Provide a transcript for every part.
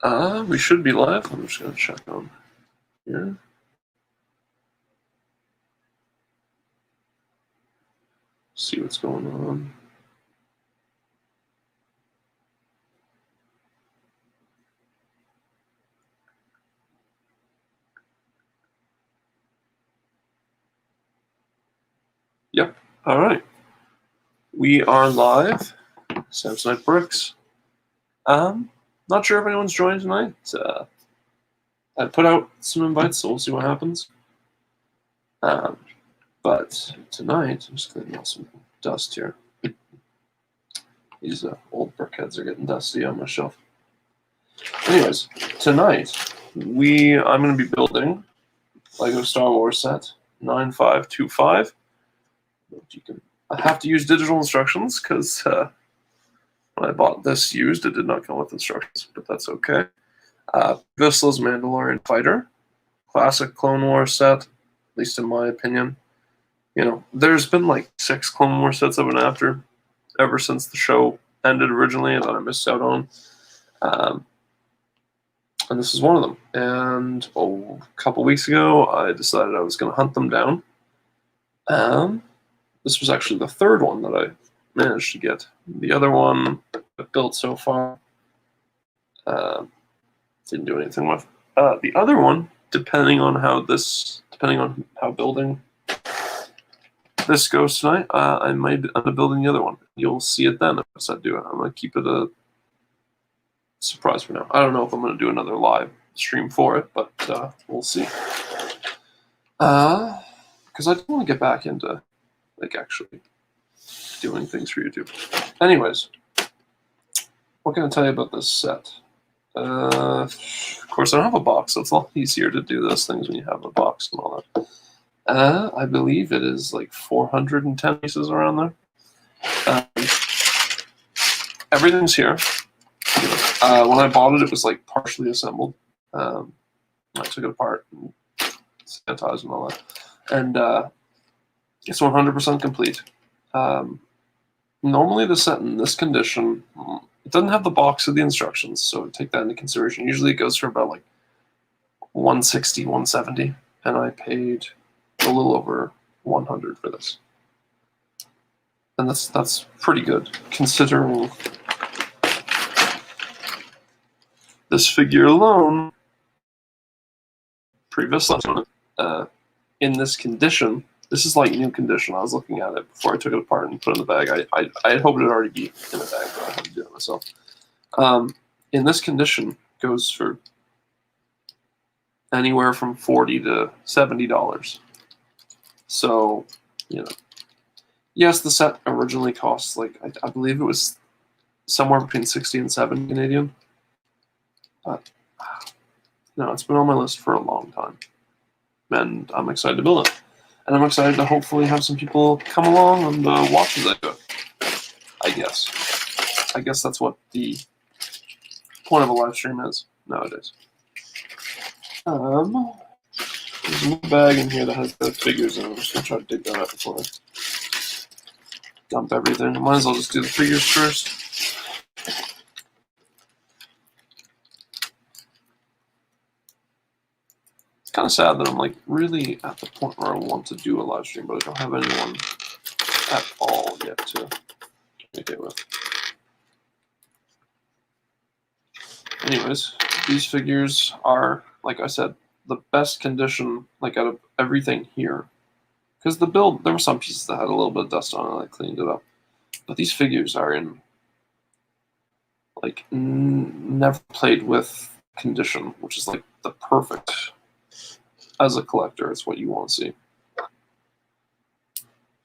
We should be live. I'm just gonna check on here. See what's going on. Yep. All right. We are live. Samsonite Bricks. Not sure if anyone's joined tonight. I put out some invites, so we'll see what happens. But tonight, I'm just cleaning out some dust here. These old brickheads are getting dusty on my shelf. Anyways, tonight I'm going to be building Lego Star Wars set 9525. I have to use digital instructions because when I bought this used, it did not come with instructions, but that's okay. Viszla's Mandalorian Fighter, classic Clone Wars set, at least in my opinion. You know, there's been like 6 Clone Wars sets I've been after ever since the show ended originally and that I missed out on. And this is one of them. And a couple weeks ago, I decided I was going to hunt them down. This was actually the third one that I managed to get. The other one I've built so far didn't do anything with. The other one, depending on how building this goes tonight, I might end up building the other one. You'll see it then if I do it. I'm going to keep it a surprise for now. I don't know if I'm going to do another live stream for it, but we'll see. Because I do want to get back into like actually doing things for YouTube. Anyways, what can I tell you about this set? Of course, I don't have a box, so it's a lot easier to do those things when you have a box and all that. I believe it is like 410 pieces around there. Everything's here. When I bought it, it was like partially assembled. I took it apart and sanitized and all that. And it's 100% complete. Normally the set in this condition, it doesn't have the box of the instructions, so take that into consideration. Usually it goes for about like 160, 170, and I paid a little over 100 for this. And that's pretty good, considering this figure alone, previously, in this condition, this is like new condition. I was looking at it before I took it apart and put it in the bag. I had hoped it would already be in the bag, but I had to do it myself. In this condition, goes for anywhere from $40 to $70. So, you know, yes, the set originally cost like I believe it was somewhere between 60 and 70 Canadian. But no, it's been on my list for a long time, and I'm excited to build it. And I'm excited to hopefully have some people come along and watch as I do it. I guess that's what the point of a live stream is nowadays. There's a new bag in here that has the figures in it. I'm just gonna try to dig that up before I dump everything. I might as well just do the figures first. Kind of sad that I'm like really at the point where I want to do a live stream, but I don't have anyone at all yet to communicate with. Anyways, these figures are, like I said, the best condition like out of everything here. Because the build, there were some pieces that had a little bit of dust on it, and I cleaned it up. But these figures are in like never played with condition, which is like the perfect. As a collector, it's what you want to see.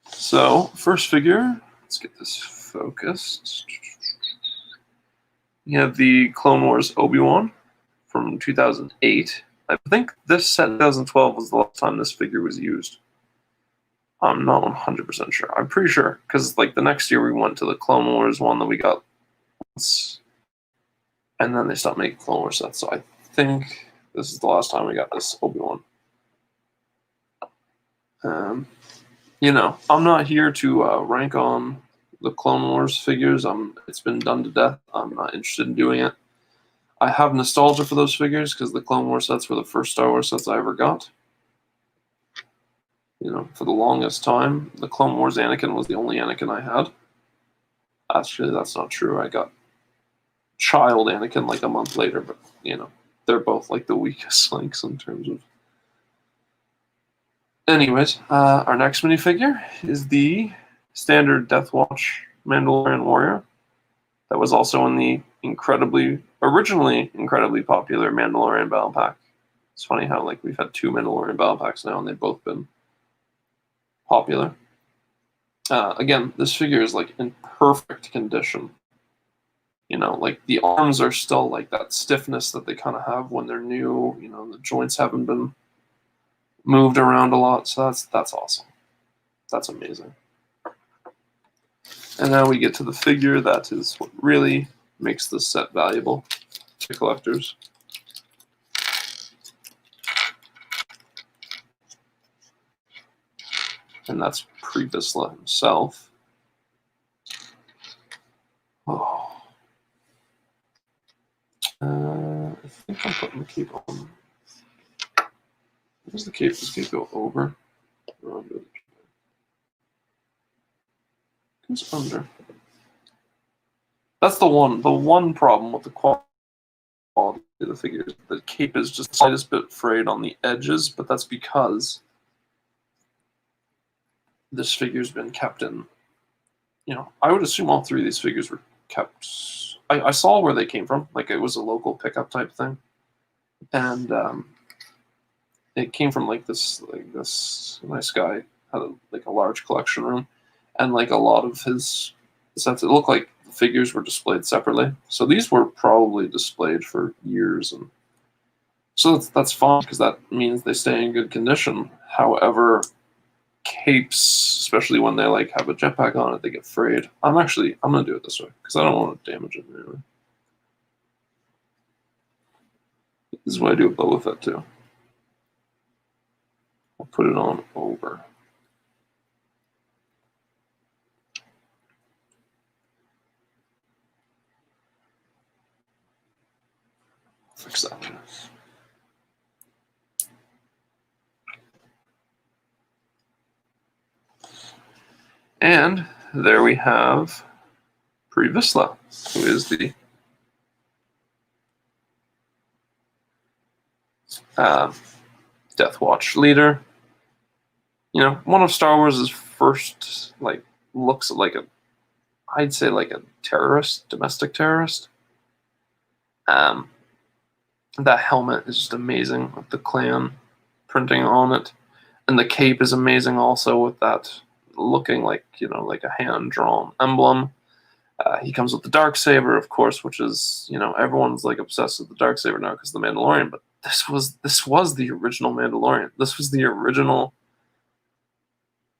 So, first figure, let's get this focused. You have the Clone Wars Obi-Wan from 2008. I think this set in 2012 was the last time this figure was used. I'm not 100% sure. I'm pretty sure, because like the next year we went to the Clone Wars one that we got once, and then they stopped making Clone Wars sets, so I think this is the last time we got this Obi-Wan. You know, I'm not here to rank on the Clone Wars figures. It's been done to death. I'm not interested in doing it. I have nostalgia for those figures because the Clone Wars sets were the first Star Wars sets I ever got. You know, for the longest time, the Clone Wars Anakin was the only Anakin I had. Actually, that's not true. I got child Anakin like a month later, but, you know, they're both like the weakest links in terms of... Anyways, our next minifigure is the standard Death Watch Mandalorian Warrior that was also in the originally incredibly popular Mandalorian Battle Pack. It's funny how like we've had 2 Mandalorian Battle Packs now and they've both been popular. Again, this figure is like in perfect condition. You know, like the arms are still like that stiffness that they kind of have when they're new. You know, the joints haven't been moved around a lot, so that's awesome. That's amazing. And now we get to the figure that is what really makes this set valuable to collectors. And that's Viszla himself. Oh. I think I'm putting the cape on. Where's the cape? Does the cape go over? Oh, good. Goes under. That's the one problem with the quality of the figure. The cape is just the slightest bit frayed on the edges, but that's because this figure's been kept in, you know, I would assume all 3 of these figures were kept. I saw where they came from, like it was a local pickup type thing, and it came from like this nice guy had a large collection room, and like a lot of his sets, it looked like the figures were displayed separately. So these were probably displayed for years, and so that's fine because that means they stay in good condition. However, capes, especially when they like have a jetpack on it, they get frayed. I'm gonna do it this way because I don't want to damage it anyway. This is what I do with Boba Fett too. I'll put it on over. Fix that. And there we have Viszla, who is the Death Watch leader. You know, one of Star Wars' first, like, looks like I'd say like a terrorist, domestic terrorist. That helmet is just amazing with the clan printing on it. And the cape is amazing also with that looking like, you know, like a hand-drawn emblem. He comes with the Darksaber, of course, which is, you know, everyone's like obsessed with the Darksaber now because of the Mandalorian, but this was the original Mandalorian. This was the original,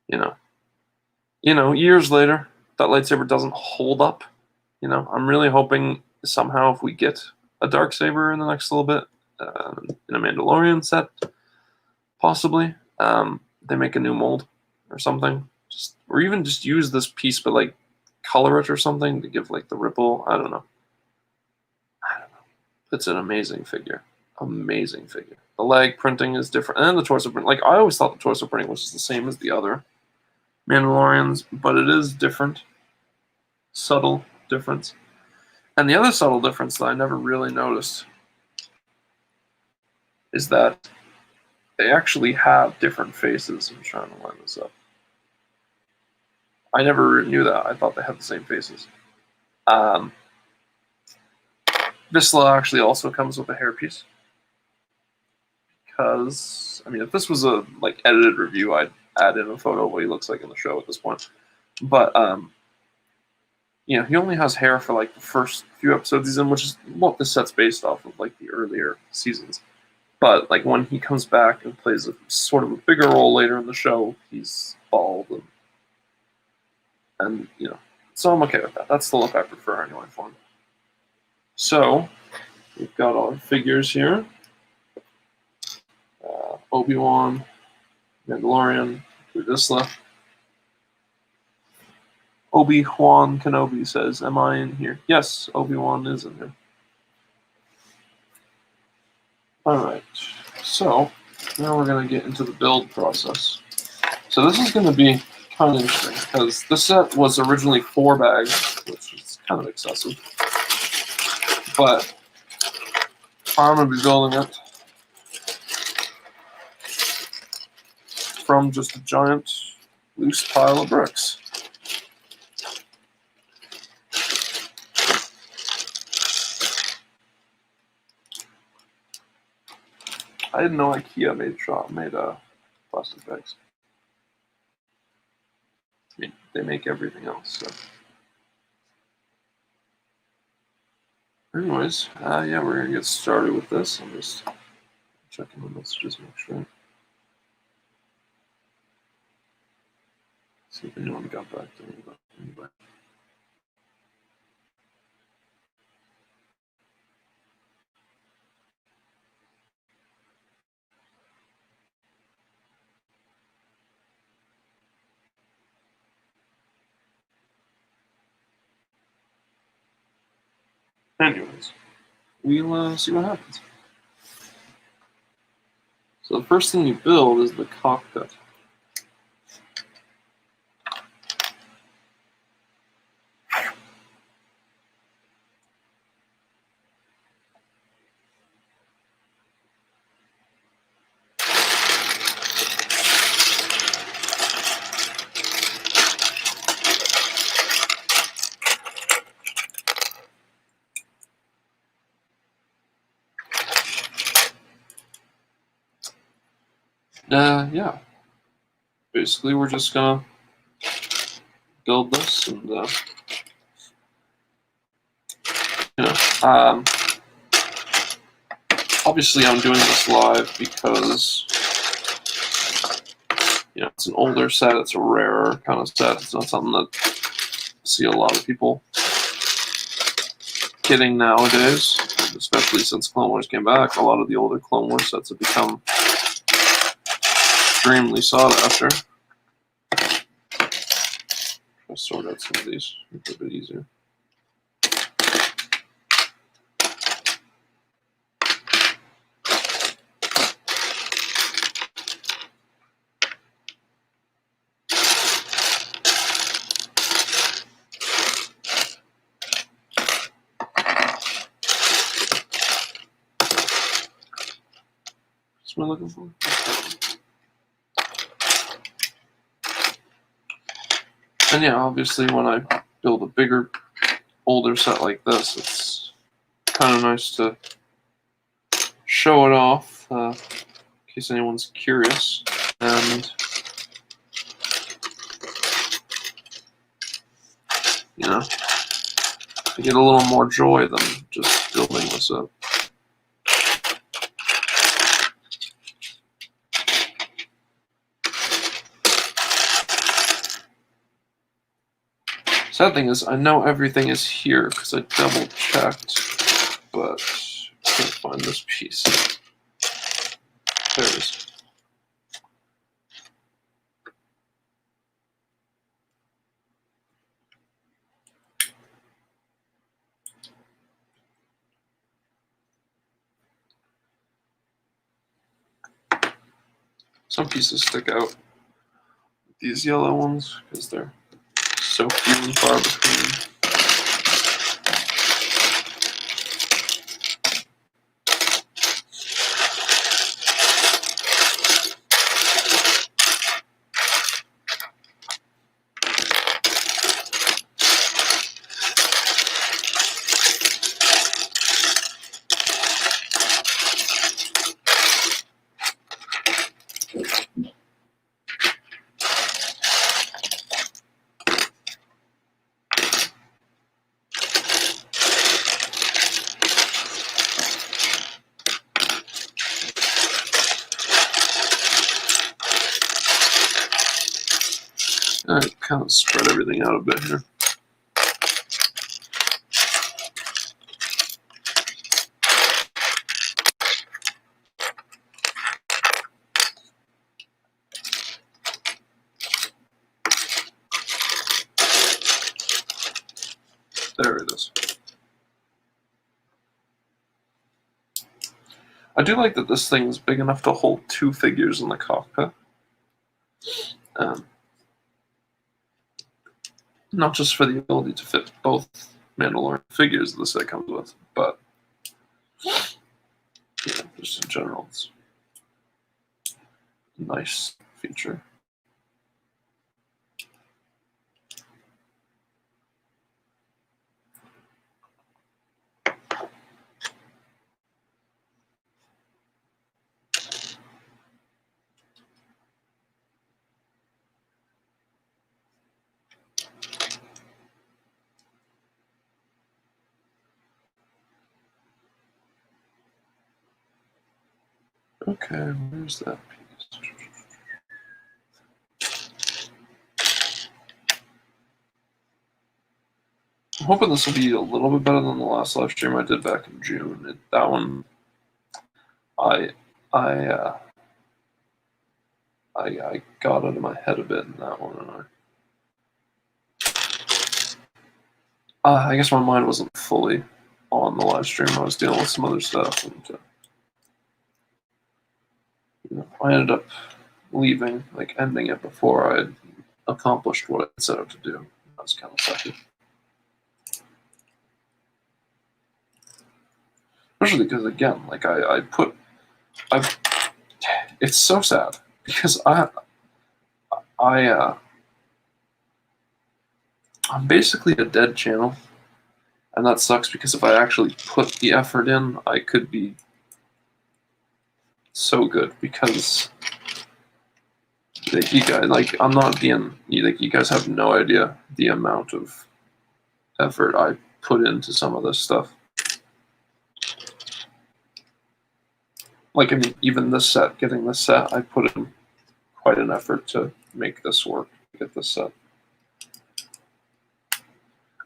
you know, years later, that lightsaber doesn't hold up. You know, I'm really hoping somehow if we get a Darksaber in the next little bit, in a Mandalorian set, possibly, they make a new mold or something. Or even just use this piece, but like color it or something to give like the ripple. I don't know. It's an amazing figure. Amazing figure. The leg printing is different, and the torso print. Like I always thought the torso printing was the same as the other Mandalorians, but it is different. Subtle difference. And the other subtle difference that I never really noticed is that they actually have different faces. I'm trying to line this up. I never knew that. I thought they had the same faces. Viszla actually also comes with a hairpiece. Because, I mean, if this was a like edited review, I'd add in a photo of what he looks like in the show at this point. But, you know, he only has hair for like the first few episodes he's in, which is what this set's based off of, like the earlier seasons. But like when he comes back and plays a sort of a bigger role later in the show, he's bald and you know, so I'm okay with that. That's the look I prefer anyway for him. So we've got our figures here: Obi-Wan, Mandalorian, Viszla. Obi-Wan Kenobi says, "Am I in here?" Yes, Obi-Wan is in here. Alright, so now we're going to get into the build process. So this is going to be kind of interesting, because this set was originally 4 bags, which is kind of excessive. But I'm going to be building it from just a giant loose pile of bricks. I didn't know IKEA made plastic bags. I mean, they make everything else. So, anyways, yeah, we're gonna get started with this. I'm just checking the messages, make sure. See if anyone got back to anybody. Anyways, we'll see what happens. So the first thing you build is the cockpit. Yeah. Basically, we're just gonna build this, and obviously, I'm doing this live because it's an older set. It's a rarer kind of set. It's not something that I see a lot of people getting nowadays, especially since Clone Wars came back. A lot of the older Clone Wars sets have become extremely sought after. I'll sort out some of these, make it a bit easier. What am I looking for? And yeah, obviously when I build a bigger, older set like this, it's kind of nice to show it off in case anyone's curious. And I get a little more joy than just building this up. Sad thing is, I know everything is here because I double checked, but I can't find this piece. There it is. Some pieces stick out. These yellow ones, because they're so few and far between. I kind of spread everything out a bit here. There it is. I do like that this thing is big enough to hold 2 figures in the cockpit. Not just for the ability to fit both Mandalorian figures the set comes with, but just in general, it's a nice feature. Okay, where's that piece? I'm hoping this will be a little bit better than the last live stream I did back in June. That one, I got out of my head a bit in that one, and I guess my mind wasn't fully on the live stream. I was dealing with some other stuff, and I ended up leaving, like ending it before I had accomplished what I set out to do. That was kind of sucky. Especially because, again, like it's so sad because I'm basically a dead channel, and that sucks because if I actually put the effort in, I could be so good because like, you guys, like, I'm not being, like, you guys have no idea the amount of effort I put into some of this stuff. Like, I mean, even this set, getting this set, I put in quite an effort to make this work, to get this set.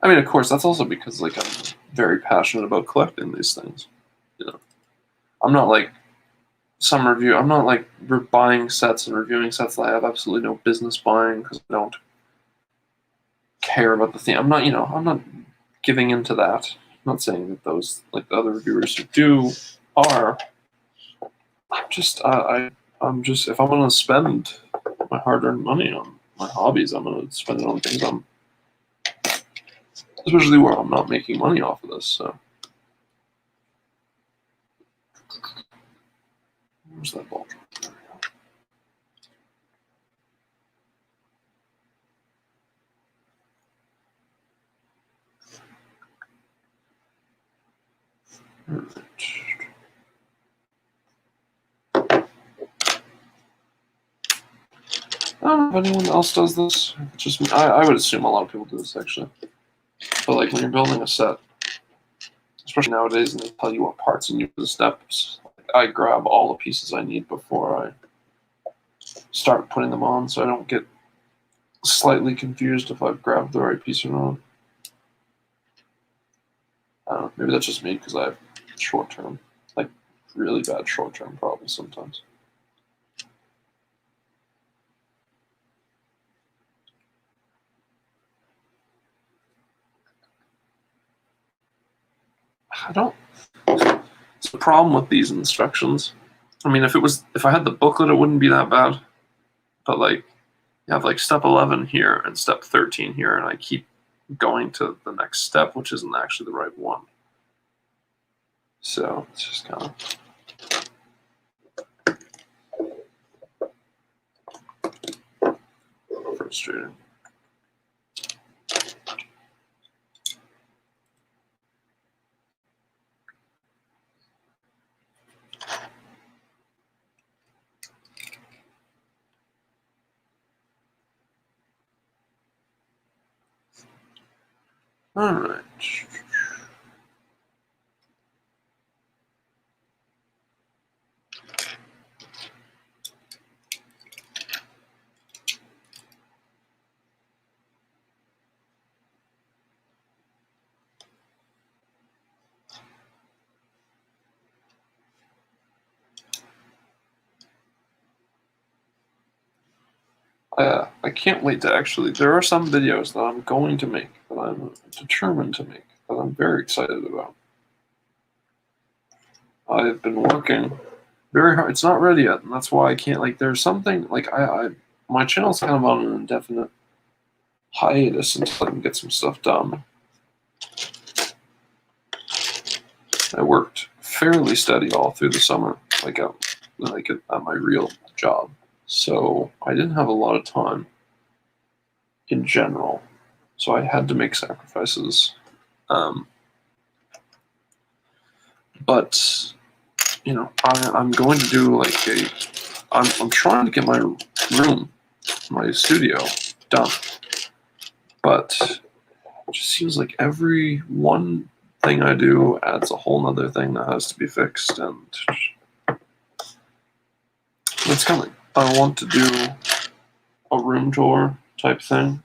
I mean, of course, that's also because, like, I'm very passionate about collecting these things. You know, I'm not like some review. I'm not like buying sets and reviewing sets that I have absolutely no business buying because I don't care about the theme. I'm not, I'm not giving into that. I'm not saying that those, like, the other reviewers who do are. I'm just, if I'm going to spend my hard-earned money on my hobbies, I'm going to spend it on things especially where I'm not making money off of this. So, where's that ball? There we go. All right. I don't know if anyone else does this. It's just me. I would assume a lot of people do this, actually. But, like, when you're building a set, especially nowadays, and they tell you what parts you need for the steps, I grab all the pieces I need before I start putting them on, so I don't get slightly confused if I've grabbed the right piece or not. I don't know. Maybe that's just me because I have short-term, like, really bad short-term problems sometimes. It's the problem with these instructions. I mean, if I had the booklet, it wouldn't be that bad. But, like, you have, like, step 11 here and step 13 here, and I keep going to the next step, which isn't actually the right one. So it's just kind of frustrating. All right. I can't wait to actually. There are some videos that I'm going to make, that I'm determined to make, that I'm very excited about. I've been working very hard. It's not ready yet, and that's why I can't. Like, there's something like my channel's kind of on an indefinite hiatus until I can get some stuff done. I worked fairly steady all through the summer, like at my real job. So I didn't have a lot of time in general. So I had to make sacrifices. But you know, I'm going to do like I'm trying to get my room, my studio done. But it just seems like every one thing I do adds a whole nother thing that has to be fixed, and it's coming. I want to do a room tour type thing.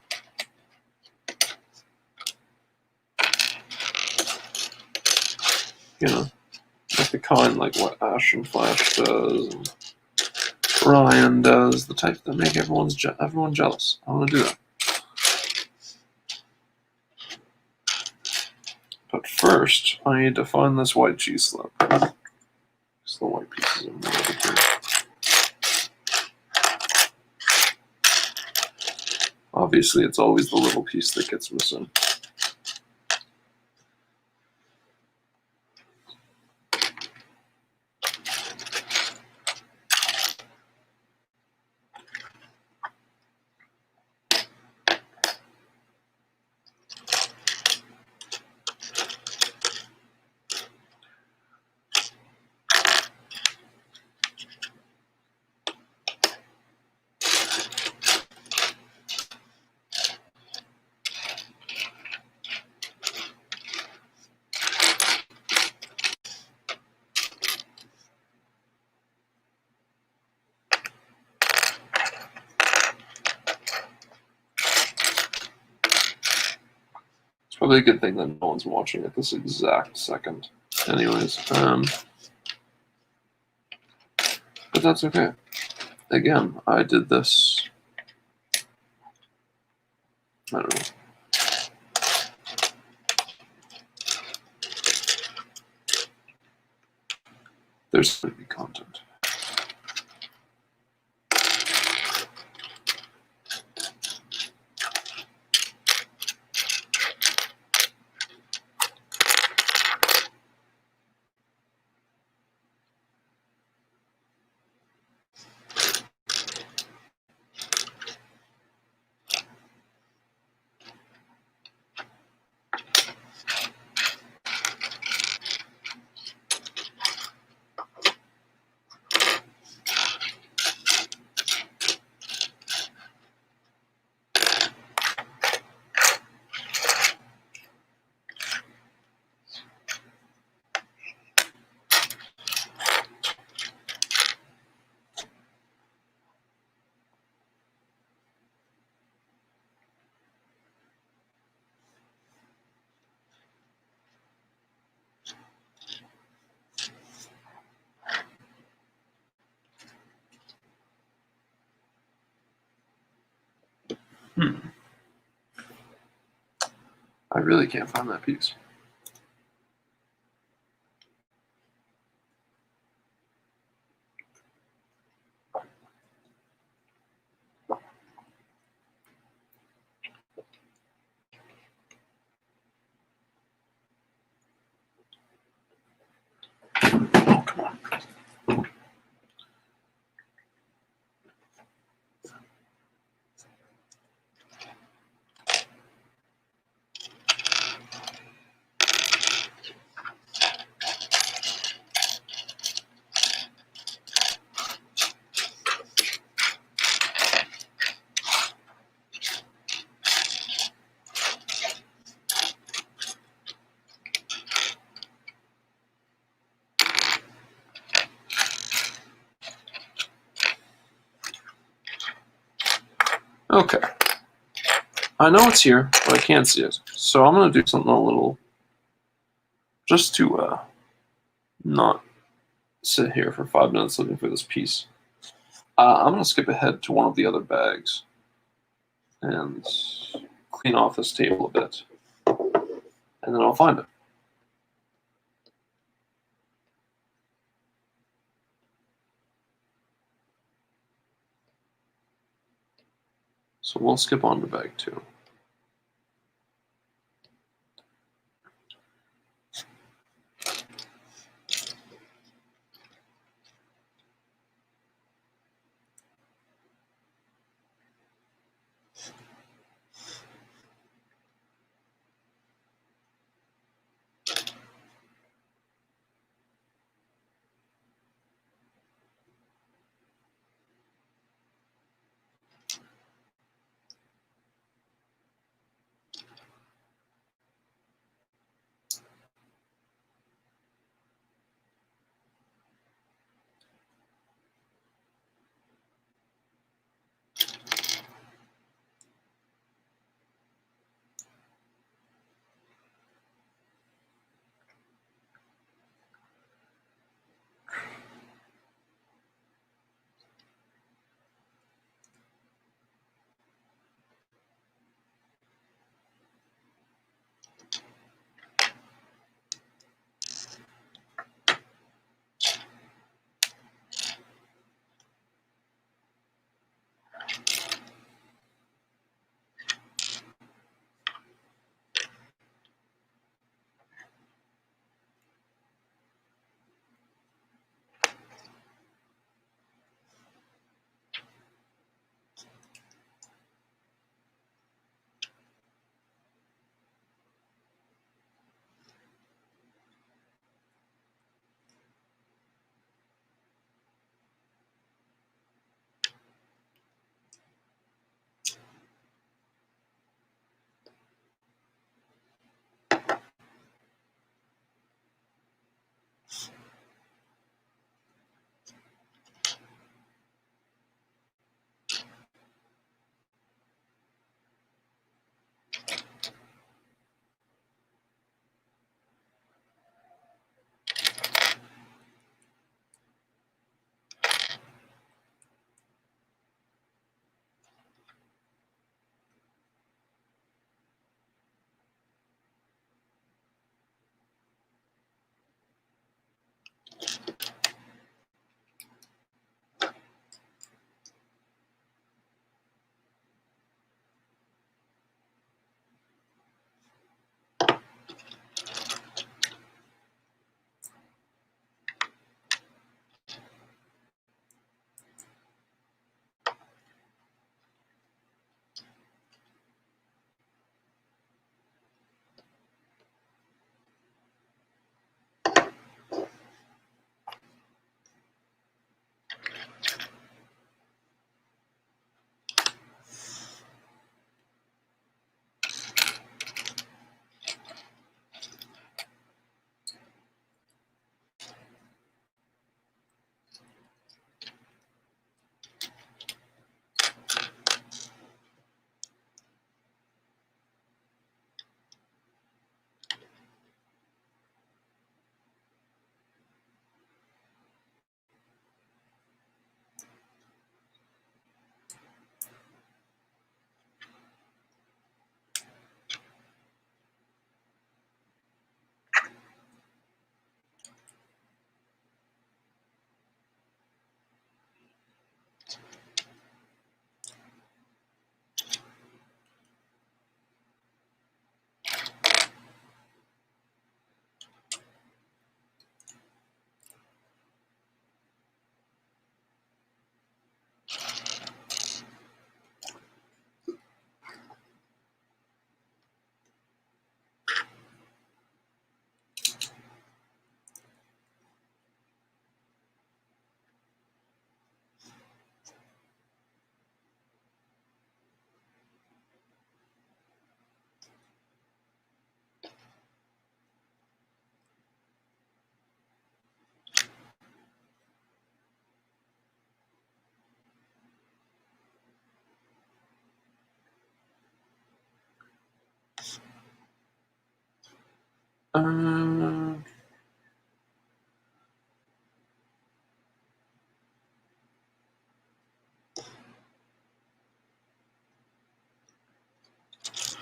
You know, like the kind like what Ash and Flash does, and Ryan does, the type that make everyone jealous. I want to do that. But first, I need to find this white cheese slip. It's the white pieces in there over here. Obviously, it's always the little piece that gets missing. Probably a good thing that no one's watching at this exact second. Anyways, but that's okay. Again, I did this, I don't know. There's going to be content. I really can't find that piece. Oh, come on. Okay. I know it's here, but I can't see it. So I'm going to do something a little, just to not sit here for 5 minutes looking for this piece. I'm going to skip ahead to one of the other bags and clean off this table a bit, and then I'll find it. So we'll skip on to bag 2.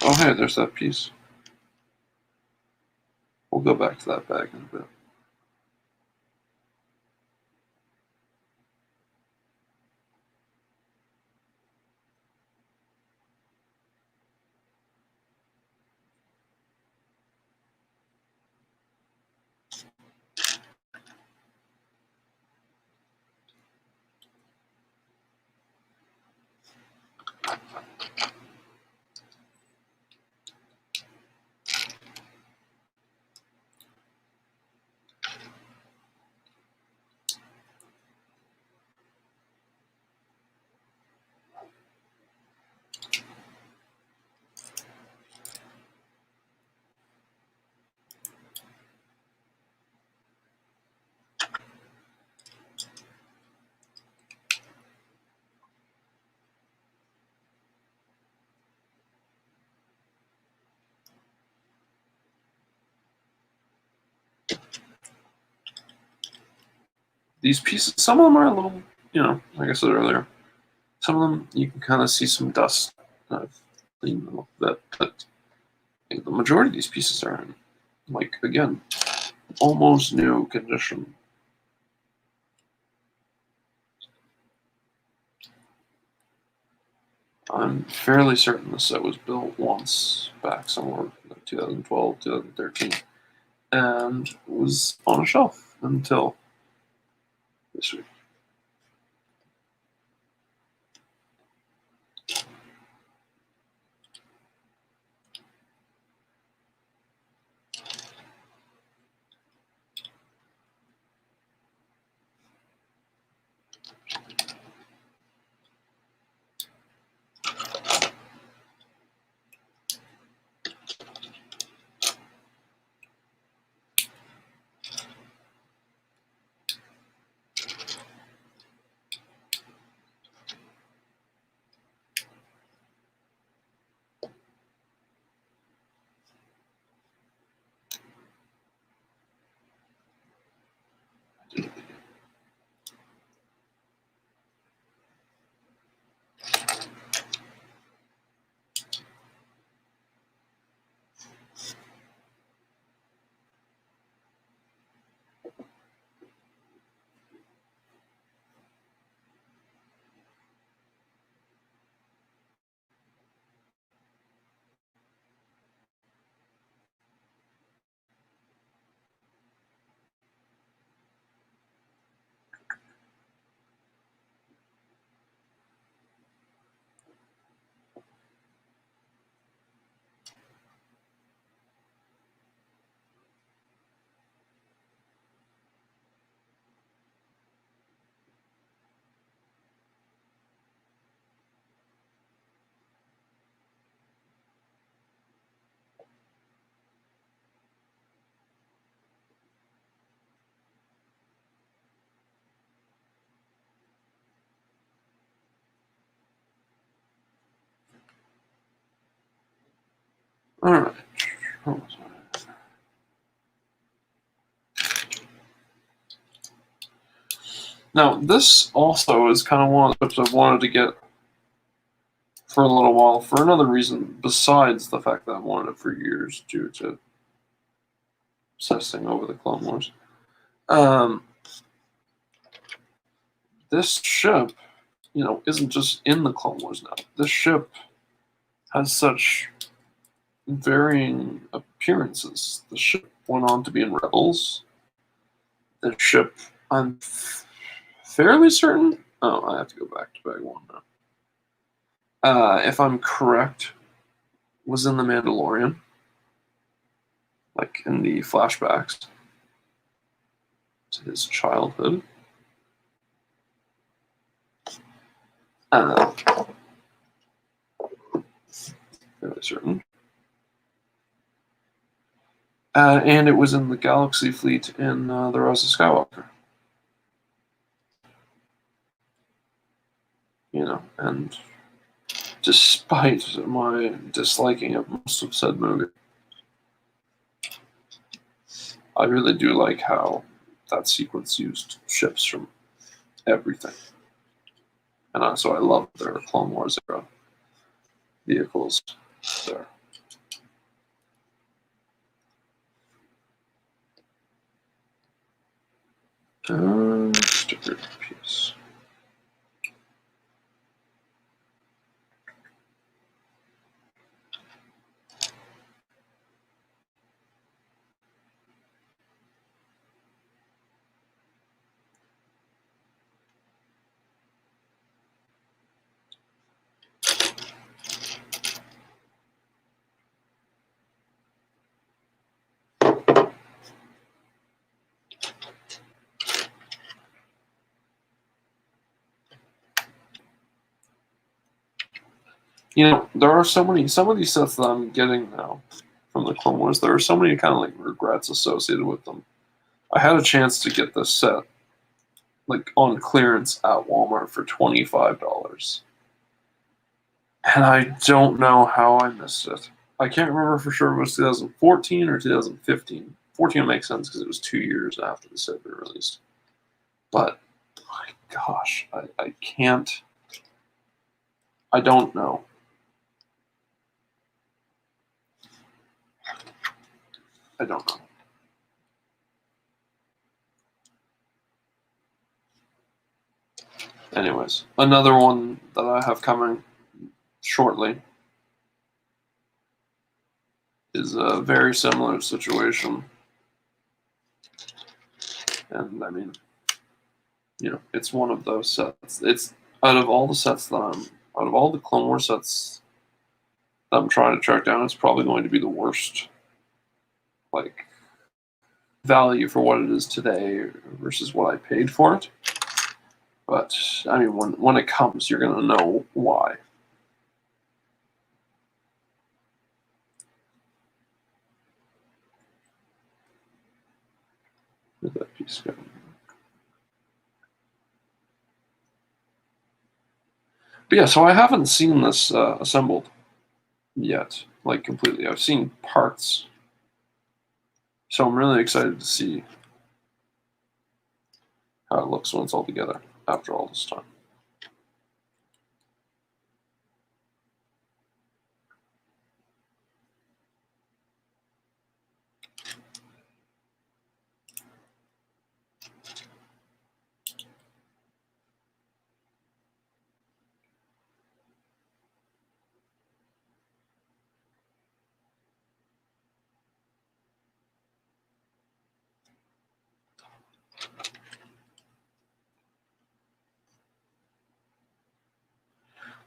Oh, hey, there's that piece. We'll go back to that bag in a bit. these pieces, some of them are a little, like I said earlier, some of them you can kind of see some dust. But the majority of these pieces are in, like, again, almost new condition. I'm fairly certain this set was built once back somewhere like 2012, 2013, and was on a shelf until this week. All right. Now, this also is kind of one of the clips I've wanted to get for a little while for another reason besides the fact that I've wanted it for years due to obsessing over the Clone Wars. This ship, isn't just in the Clone Wars now. This ship has such varying appearances. The ship went on to be in Rebels. The ship, I'm fairly certain. Oh, I have to go back to Bag 1 now. If I'm correct, was in the Mandalorian, like in the flashbacks to his childhood. Fairly certain. And it was in the Galaxy Fleet in The Rise of Skywalker. And despite my disliking of most of said movie, I really do like how that sequence used ships from everything. And so I love their Clone Wars era vehicles there. Sticker piece. There are some of these sets that I'm getting now from the Clone Wars. There are so many kind of like regrets associated with them. I had a chance to get this set like on clearance at Walmart for $25. And I don't know how I missed it. I can't remember for sure if it was 2014 or 2015. 14 makes sense because it was 2 years after the set had been released. But my gosh, I can't. I don't know. I don't know. Anyways, another one that I have coming shortly is a very similar situation. And I mean, it's one of those sets. It's out of all the sets that out of all the Clone Wars sets that I'm trying to track down, it's probably going to be the worst, like, value for what it is today versus what I paid for it. But I mean, when it comes, you're gonna know why. Where'd that piece go? But yeah, so I haven't seen this assembled yet, like completely. I've seen parts, so I'm really excited to see how it looks when it's all together after all this time.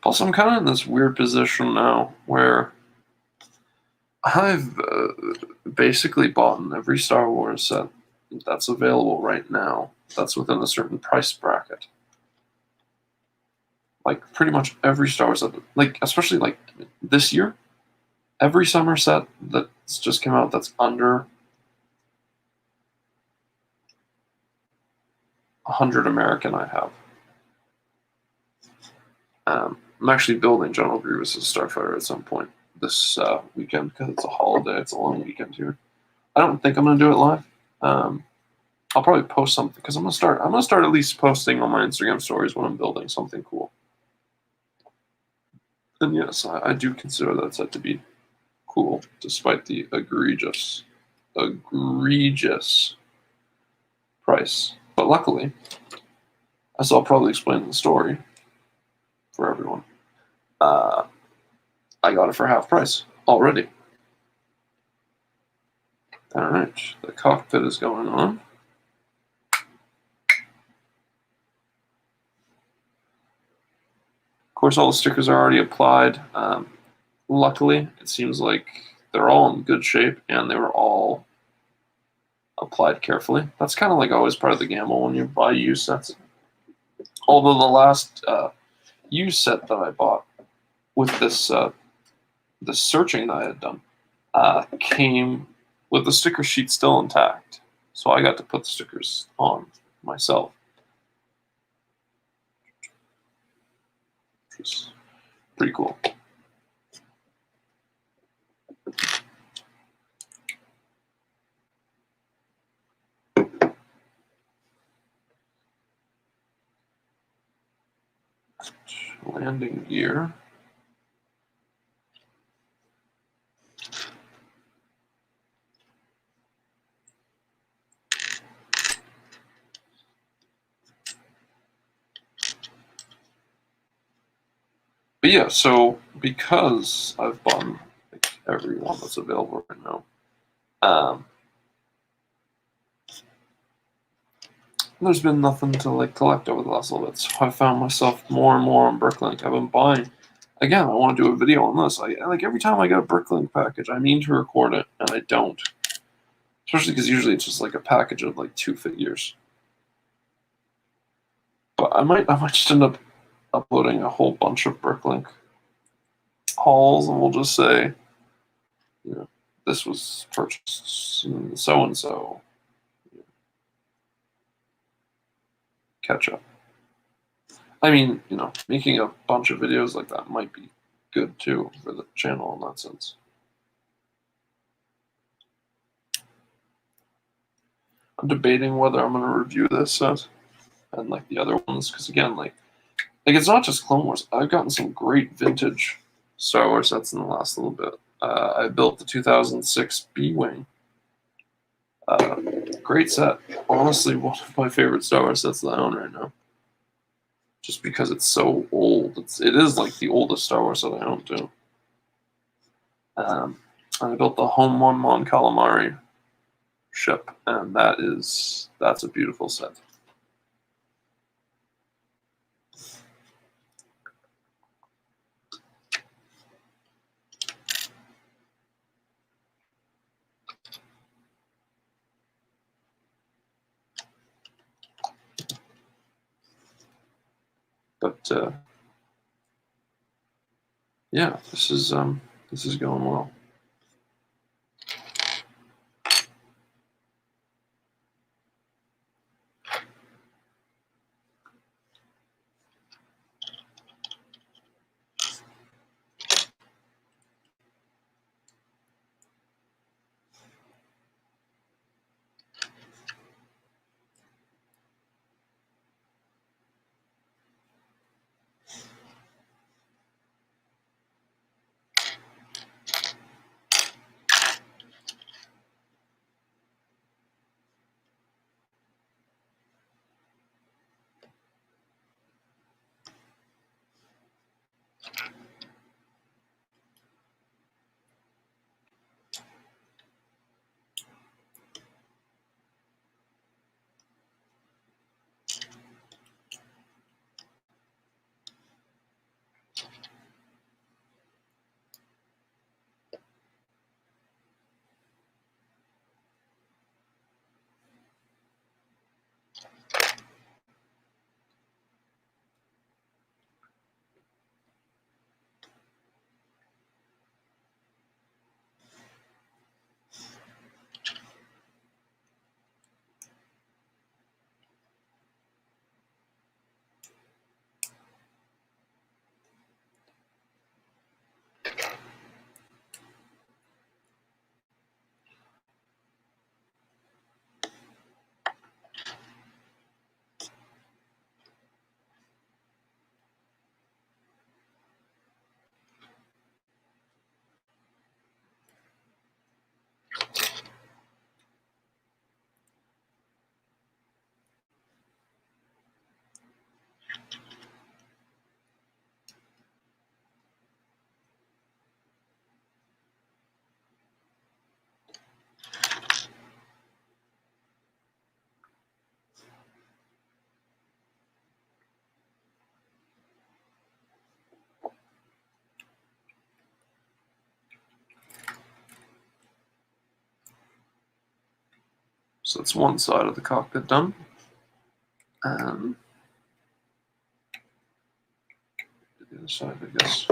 Plus, I'm kind of in this weird position now where I've basically bought every Star Wars set that's available right now that's within a certain price bracket. Like, pretty much every Star Wars set, like, especially, like, this year, every summer set that's just come out that's under 100 American I have. I'm actually building General Grievous' Starfighter at some point this weekend because it's a holiday. It's a long weekend here. I don't think I'm gonna do it live. I'll probably post something because I'm gonna start at least posting on my Instagram stories when I'm building something cool. And yes, I do consider that set to be cool, despite the egregious price. But luckily, as I'll probably explain in the story for everyone, I got it for half price already. Alright, the cockpit is going on. Of course, all the stickers are already applied. Luckily, it seems like they're all in good shape and they were all applied carefully. That's kind of like always part of the gamble when you buy used sets. Although the last used set that I bought with this searching that I had done came with the sticker sheet still intact. So I got to put the stickers on myself. Which is pretty cool. Landing gear. But yeah, so because I've bought like every one that's available right now, there's been nothing to like collect over the last little bit. So I found myself more and more on Bricklink. I've been buying. Again, I want to do a video on this. I like every time I get a Bricklink package, I mean to record it, and I don't. Especially because usually it's just like a package of like 2 figures. But I might just end up uploading a whole bunch of Bricklink hauls, and we'll just say, this was purchased so and so. Catch up. I mean, making a bunch of videos like that might be good too for the channel in that sense. I'm debating whether I'm going to review this set and like the other ones, because again, like it's not just Clone Wars. I've gotten some great vintage Star Wars sets in the last little bit. I built the 2006 B-Wing. Great set. Honestly, one of my favorite Star Wars sets that I own right now. Just because it's so old. It is like the oldest Star Wars set I own too. And I built the Home One Mon Calamari ship, and that's a beautiful set. But yeah, this is going well. So that's one side of the cockpit done. The other side, I guess.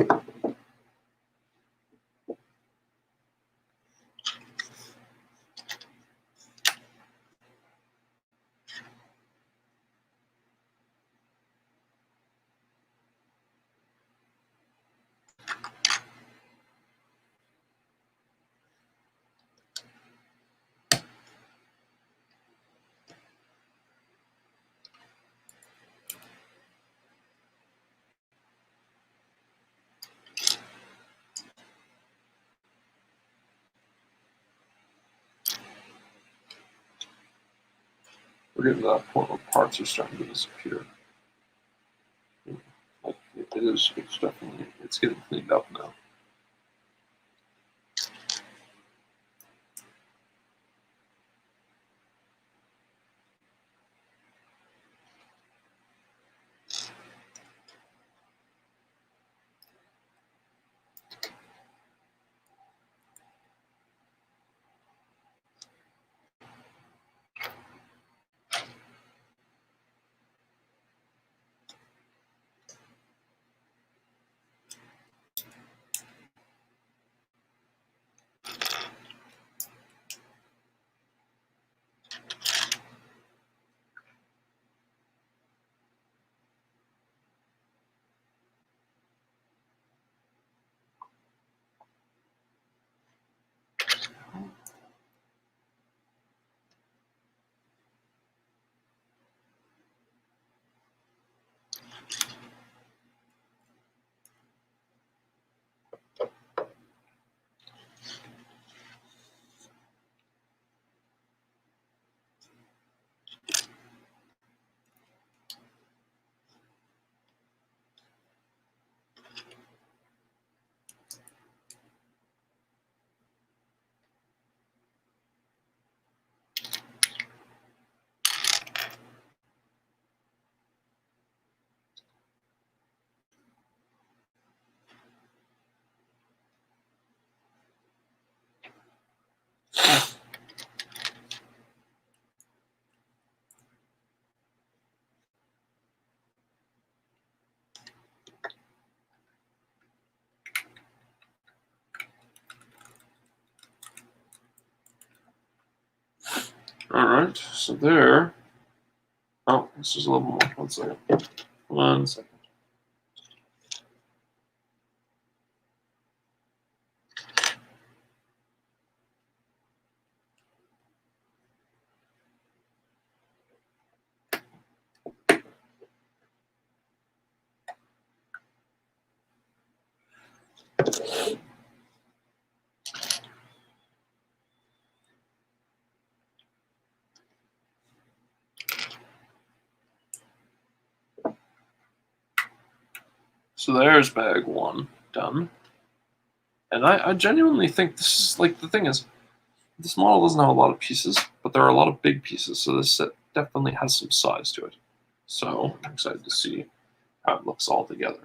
We're getting to that point where parts are starting to disappear. Like it's definitely, it's getting cleaned up now. Alright, so there. Oh, this is a little more. 1 second. 1 second. So there's bag 1 done. And I genuinely think this is, like, the thing is, this model doesn't have a lot of pieces, but there are a lot of big pieces, so this set definitely has some size to it. So I'm excited to see how it looks all together.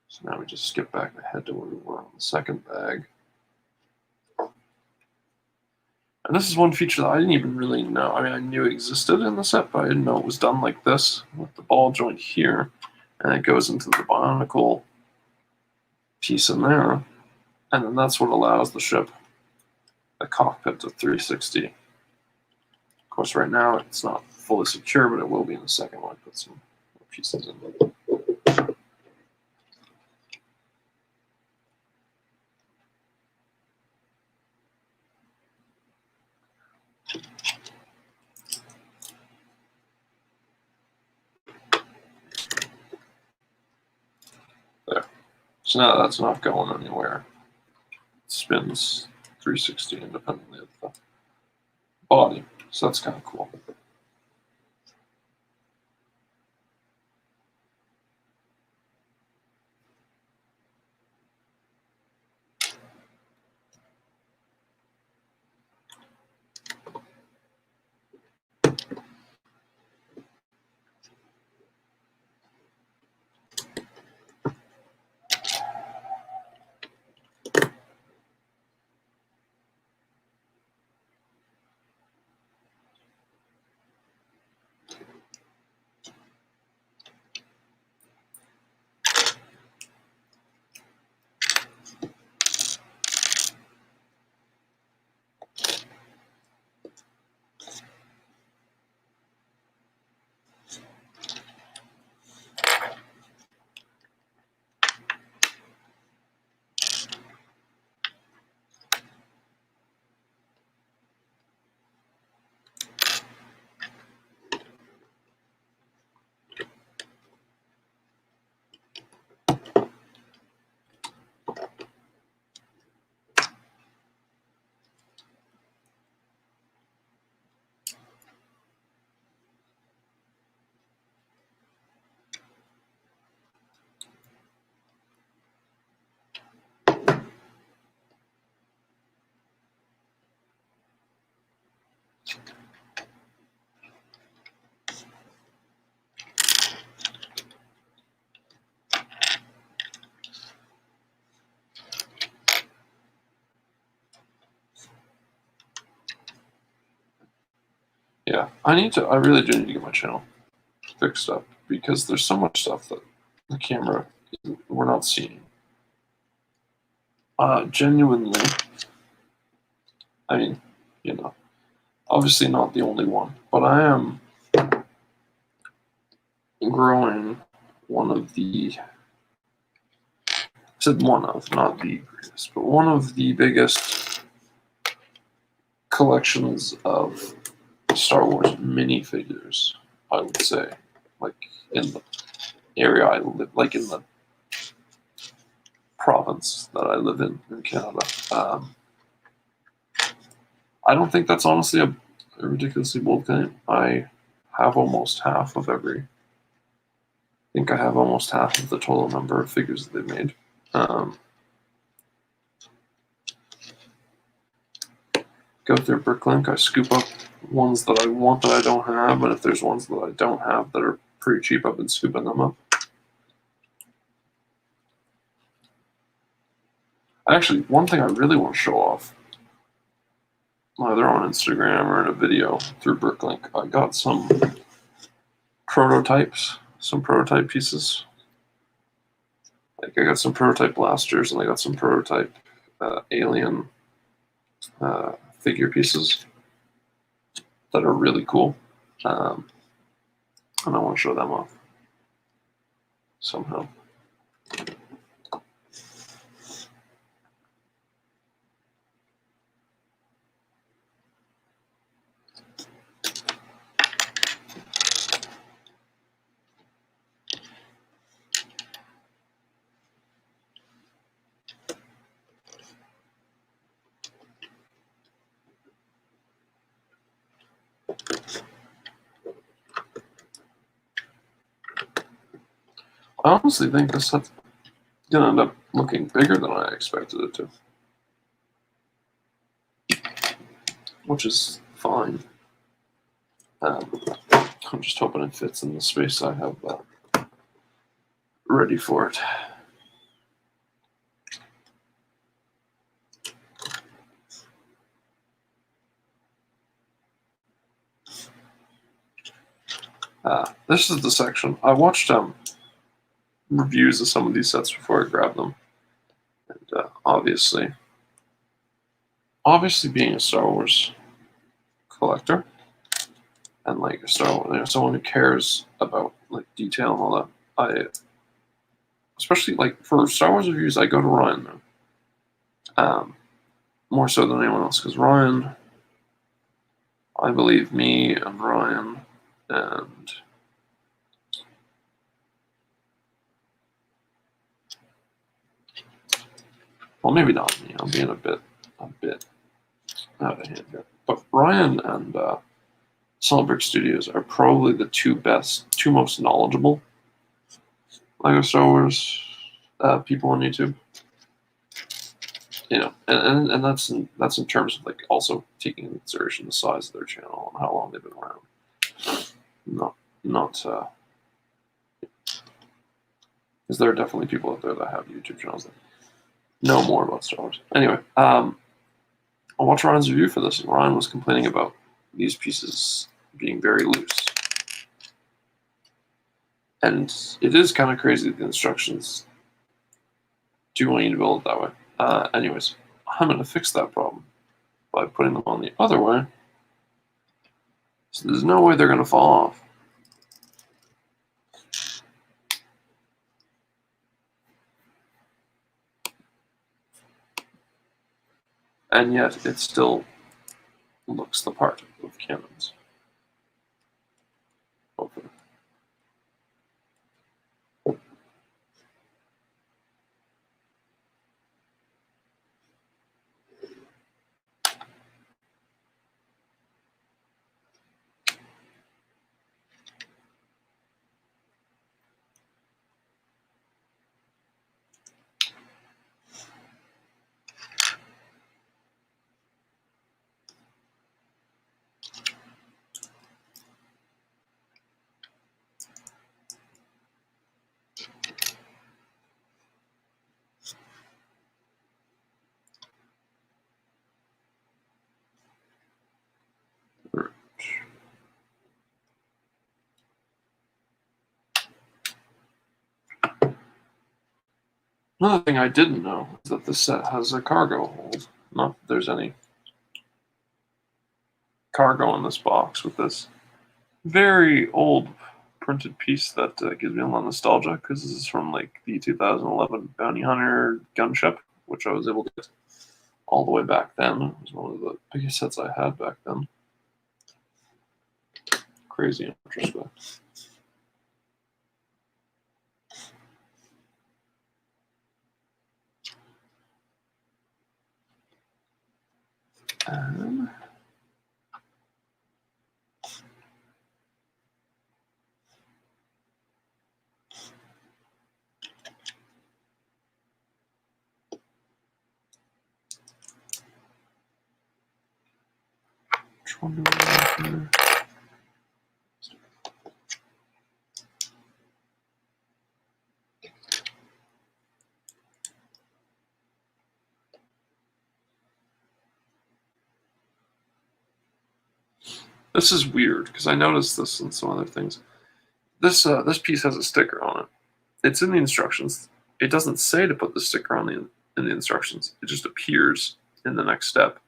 So now we just skip back ahead to where we were on the second bag. And this is one feature that I didn't even really know. I mean, I knew it existed in the set, but I didn't know it was done like this, with the ball joint here, and it goes into the bionicle piece in there, and then that's what allows the ship the cockpit to 360. Of course, right now it's not fully secure, but it will be in a second when I put some pieces in it. There. So now that's not going anywhere. It spins 360 independently of the body. So that's kind of cool. Yeah, I really do need to get my channel fixed up because there's so much stuff that the camera we're not seeing. Genuinely, I mean, you know, obviously not the only one, but I am growing one of the, I said one of, not the greatest, but one of the biggest collections of Star Wars minifigures, I would say, like in the area I live, like in the province that I live in Canada. I don't think that's honestly a ridiculously bold claim. I have almost half of every. I think I have almost half of the total number of figures that they've made. Go through Bricklink, I scoop up ones that I want that I don't have, and if there's ones that I don't have that are pretty cheap, I've been scooping them up. Actually, one thing I really want to show off, either on Instagram or in a video through Bricklink, I got some prototypes, some prototype pieces. Like I got some prototype blasters and I got some prototype alien figure pieces that are really cool. And I want to show them off somehow. I honestly think this set's gonna end up looking bigger than I expected it to, which is fine. I'm just hoping it fits in the space I have ready for it. This is the section. I watched reviews of some of these sets before I grabbed them. And obviously being a Star Wars collector and like a Star Wars, someone who cares about like detail and all that, especially like for Star Wars reviews, I go to Ryan now, more so than anyone else, because Ryan, I believe me and Ryan and well, maybe not me. I'm being a bit out of hand here. But Ryan and Celebric Studios are probably the two most knowledgeable LEGO Star Wars people on YouTube. You know, and that's in terms of like also taking into consideration the size of their channel and how long they've been around. Not because there are definitely people out there that have YouTube channels that know more about Star Wars. Anyway, I watched Ryan's review for this, and Ryan was complaining about these pieces being very loose. And it is kind of crazy that the instructions do want you to build it that way. Anyways, I'm going to fix that problem by putting them on the other way. So there's no way they're going to fall off. And yet it still looks the part of cannons. Hopefully. Another thing I didn't know is that this set has a cargo hold. Not that there's any cargo in this box with this very old printed piece that gives me a lot of nostalgia, because this is from like the 2011 Bounty Hunter gunship, which I was able to get all the way back then. It was one of the biggest sets I had back then. Crazy in retrospect. Which one do we have here? This is weird because I noticed this in some other things. This piece has a sticker on it. It's in the instructions. It doesn't say to put the sticker on in the instructions. It just appears in the next step.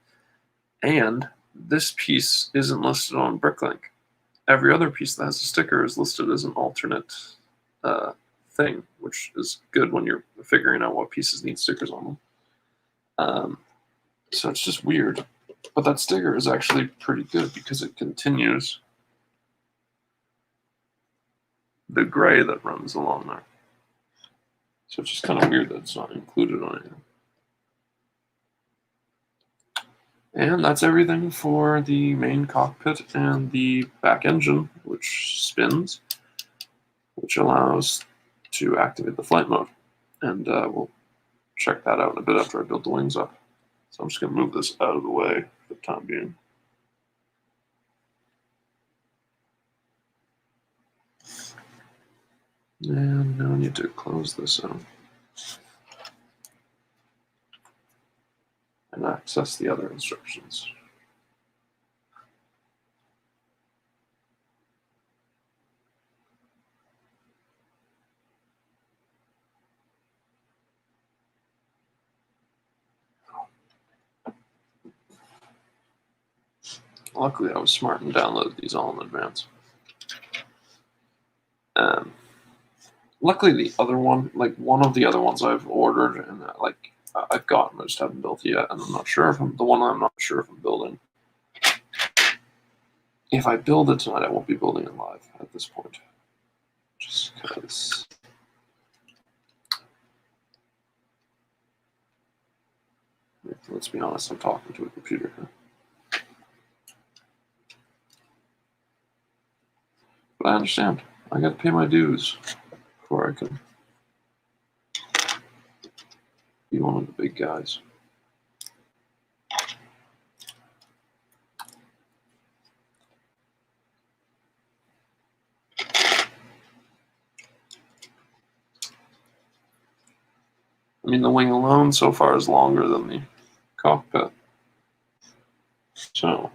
And this piece isn't listed on Bricklink. Every other piece that has a sticker is listed as an alternate thing, which is good when you're figuring out what pieces need stickers on them. So it's just weird. But that sticker is actually pretty good because it continues the gray that runs along there. So it's just kind of weird that it's not included on anything. And that's everything for the main cockpit and the back engine, which spins, which allows to activate the flight mode. And we'll check that out in a bit after I build the wings up. So I'm just going to move this out of the way for the time being. And now I need to close this out and access the other instructions. Luckily, I was smart and downloaded these all in advance. Luckily, the other one, like one of the other ones I've ordered and like I've gotten, I just haven't built it yet, and I'm not sure if the one I'm not sure if I'm building. If I build it tonight, I won't be building it live at this point, just because. Let's be honest, I'm talking to a computer here. But I understand. I got to pay my dues before I can be one of the big guys. I mean, the wing alone so far is longer than the cockpit. So.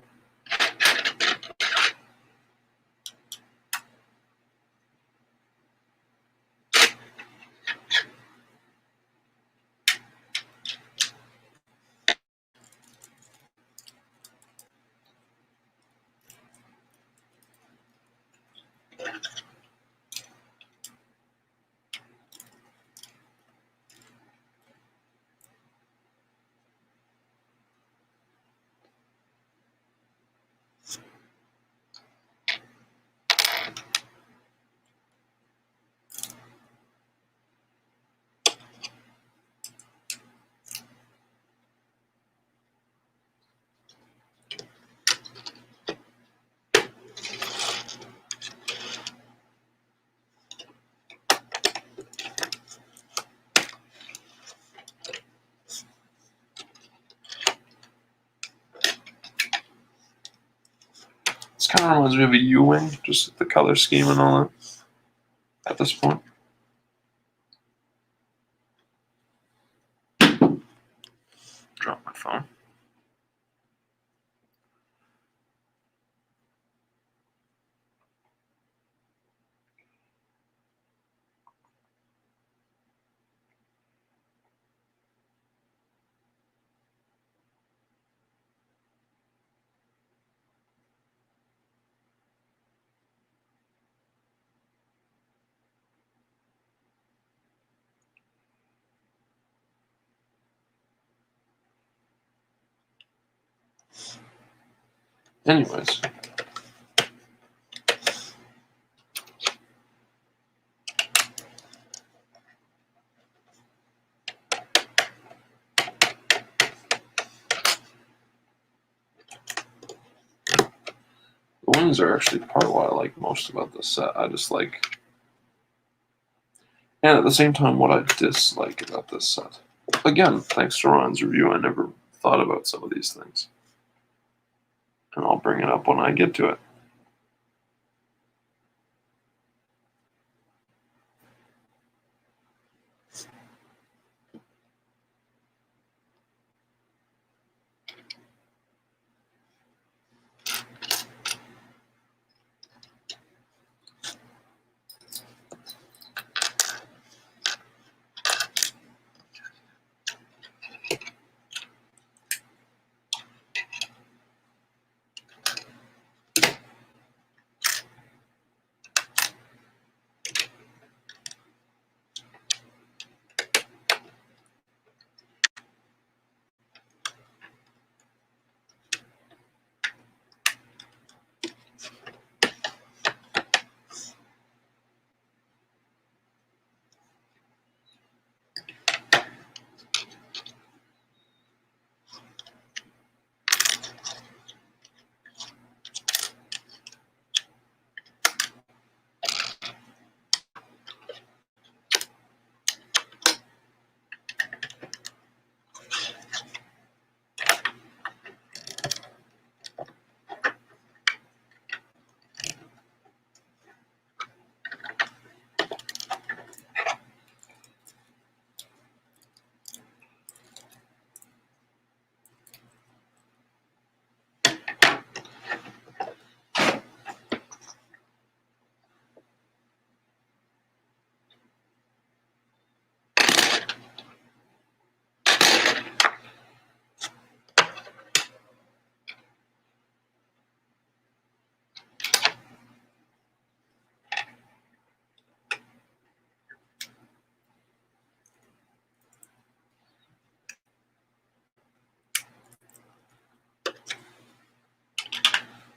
This kind of reminds me of a U-wing, just the color scheme and all that at this point. Drop my phone. Anyways. The wings are actually part of what I like most about this set. I just like, and at the same time, what I dislike about this set. Again, thanks to Ryan's review, I never thought about some of these things. And I'll bring it up when I get to it.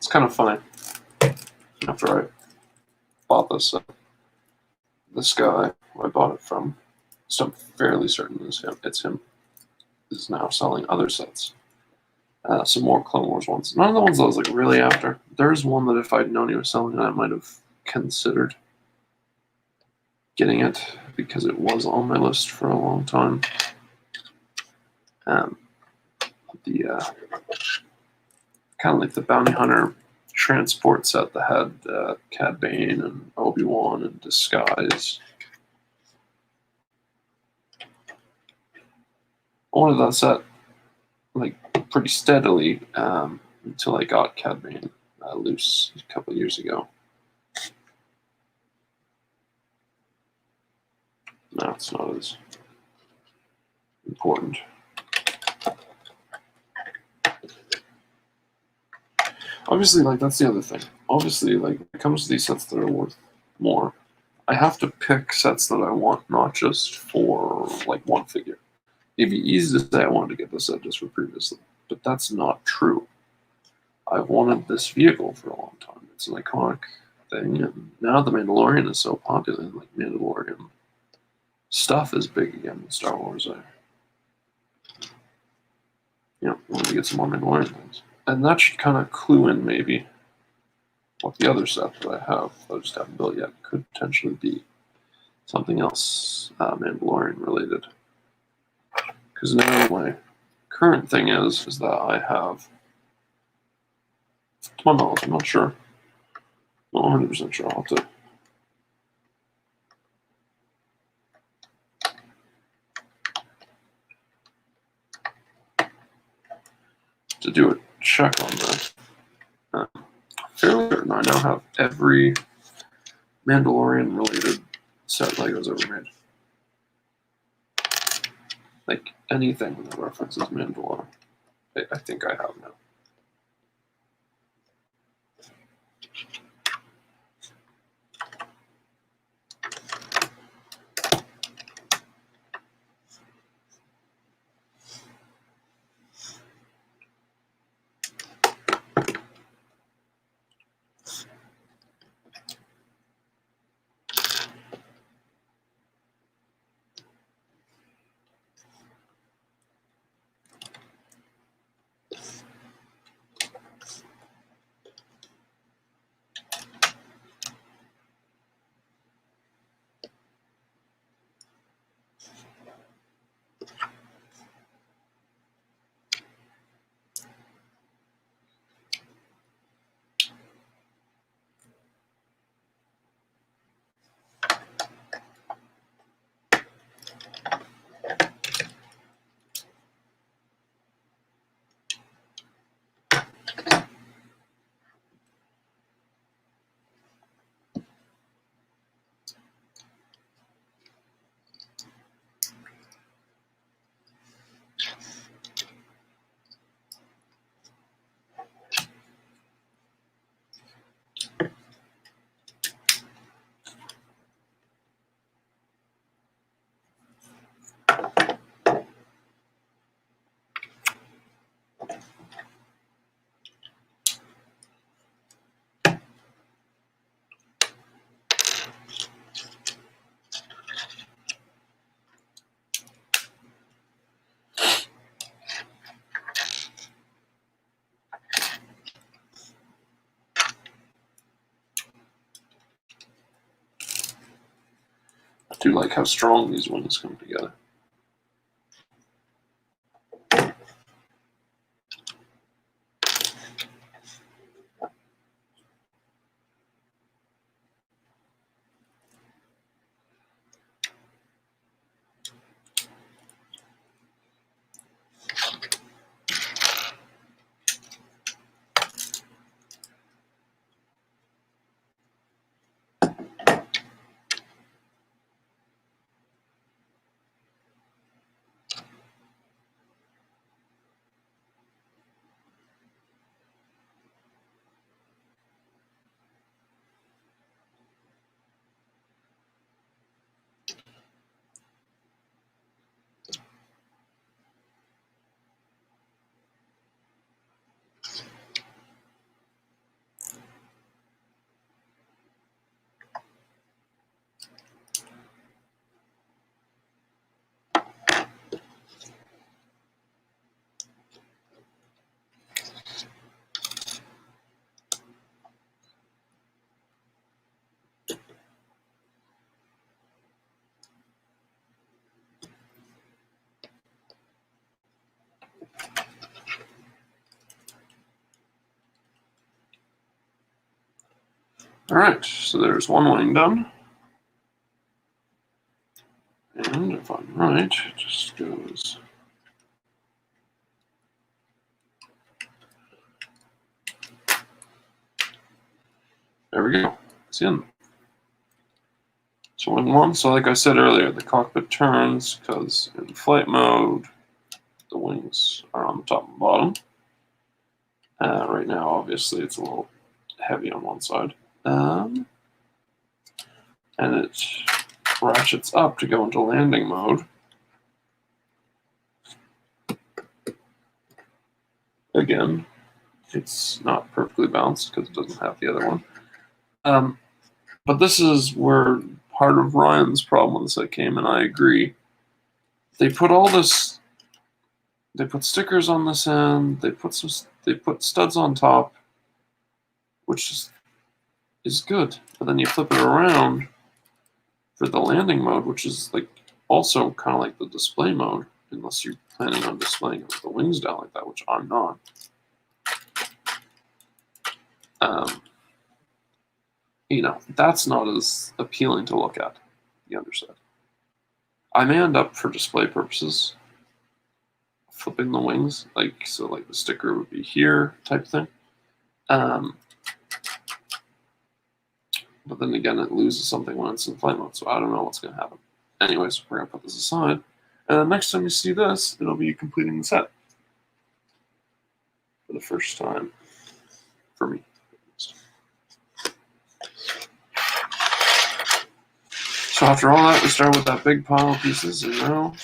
It's kind of funny. After I bought this guy who I bought it from, so I'm fairly certain it's him, is now selling other sets. Some more Clone Wars ones. None of the ones I was like really after. There's one that if I'd known he was selling it, I might have considered getting it because it was on my list for a long time. The kind of like the Bounty Hunter transport set that had Cad Bane and Obi-Wan and Disguise. I wanted that set like pretty steadily until I got Cad Bane loose a couple of years ago. No, it's not as important. Obviously, like, that's the other thing. Obviously, like, when it comes to these sets that are worth more, I have to pick sets that I want, not just for, like, one figure. It'd be easy to say I wanted to get this set just for previously, but that's not true. I've wanted this vehicle for a long time. It's an iconic thing, and now the Mandalorian is so popular, like, Mandalorian stuff is big again in Star Wars. I wanted to get some more Mandalorian things. And that should kind of clue in maybe what the other set that I have that I just haven't built yet could potentially be. Something else Mandalorian related. Because now my current thing is that I have, to my knowledge, I'm not sure, not 100% sure, I'll have to do a check on that. Fairly certain I now have every Mandalorian related set Legos ever made. Like anything that references Mandalorian, I think I have now. I do like how strong these ones come together. Alright, so there's one wing done. And if I'm right, it just goes. There we go. It's in. So wing one. So like I said earlier, the cockpit turns because in flight mode, the wings are on the top and bottom. Right now, obviously, it's a little heavy on one side. And it ratchets up to go into landing mode. Again, it's not perfectly balanced because it doesn't have the other one. But this is where part of Ryan's problem with this came, and I agree. They put all this. They put stickers on this end. They put studs on top, which is good. But then you flip it around for the landing mode, which is like also kind of like the display mode, unless you're planning on displaying it with the wings down like that, which I'm not. That's not as appealing to look at, the underside. I may end up, for display purposes, flipping the wings, like the sticker would be here type thing. But then again, it loses something when it's in flight mode, so I don't know what's going to happen. Anyways, we're going to put this aside, and then next time you see this, it'll be completing the set for the first time for me. So after all that, we start with that big pile of pieces, and now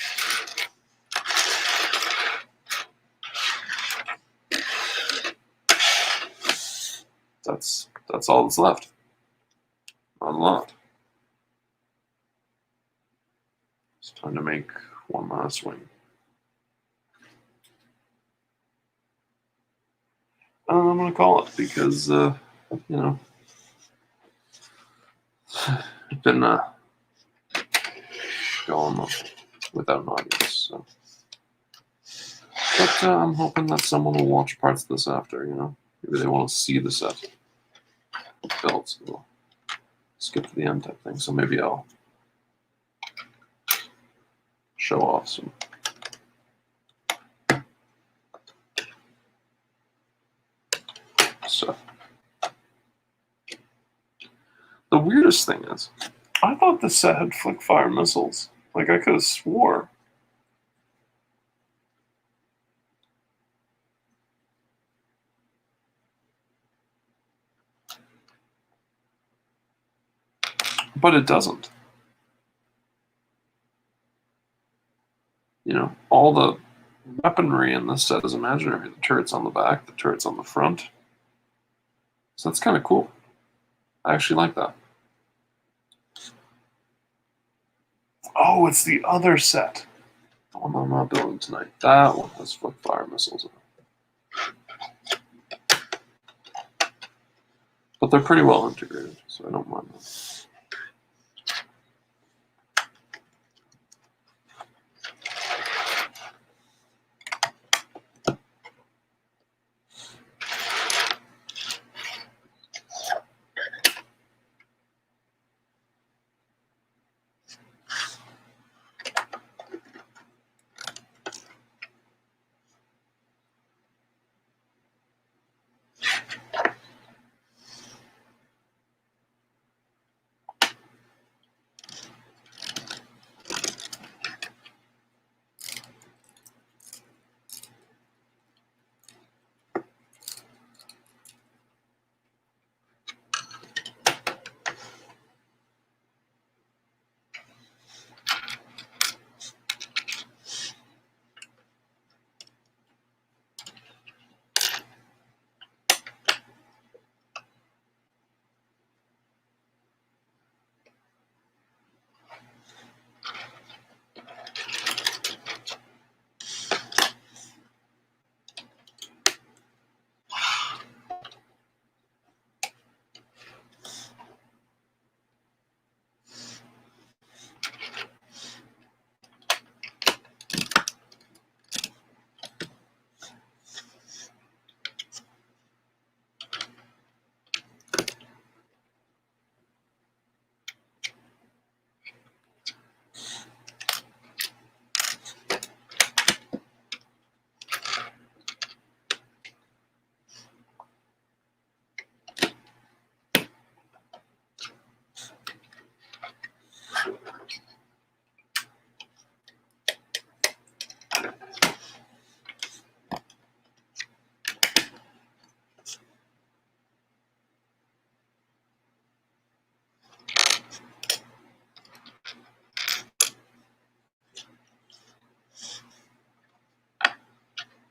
that's all that's left. Not a lot. It's time to make one last wing. I'm going to call it because, I've been going without an audience. So. But I'm hoping that someone will watch parts of this after, Maybe they want to see the set built, so we'll skip to the end type thing. So maybe I'll show off some. So the weirdest thing is, I thought this set had flick fire missiles. Like I could have swore. But it doesn't. All the weaponry in this set is imaginary. The turret's on the back, the turret's on the front. So that's kind of cool. I actually like that. Oh, it's the other set. The one I'm not building tonight. That one has flick fire missiles in it. But they're pretty well integrated, so I don't mind that.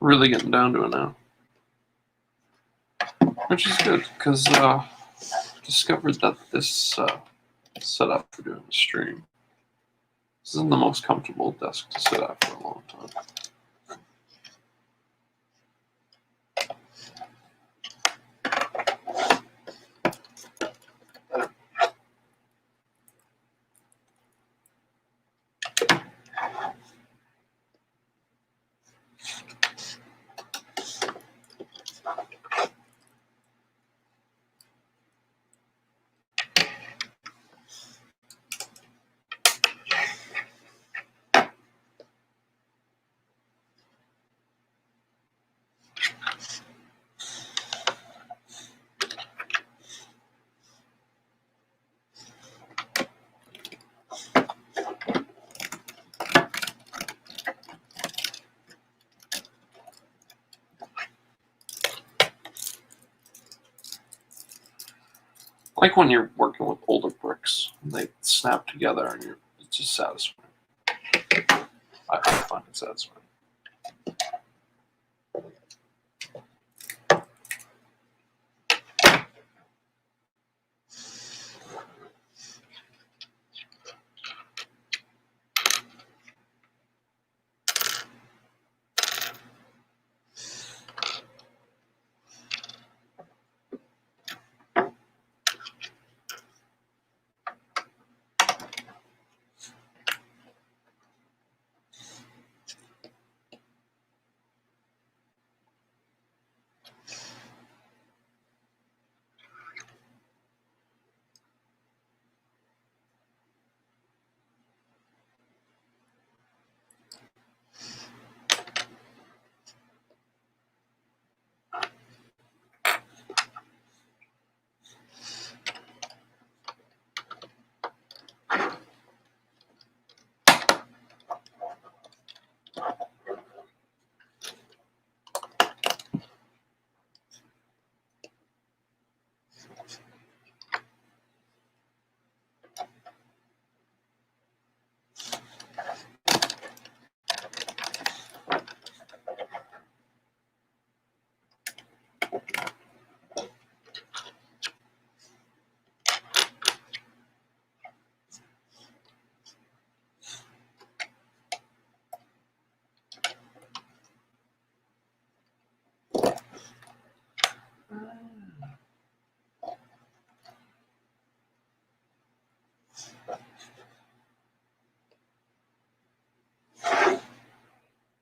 Really getting down to it now. Which is good, because discovered that this setup for doing the stream, this isn't the most comfortable desk to sit at for a long time. Like when you're working with older bricks, and they snap together, and it's just satisfying. I find it satisfying.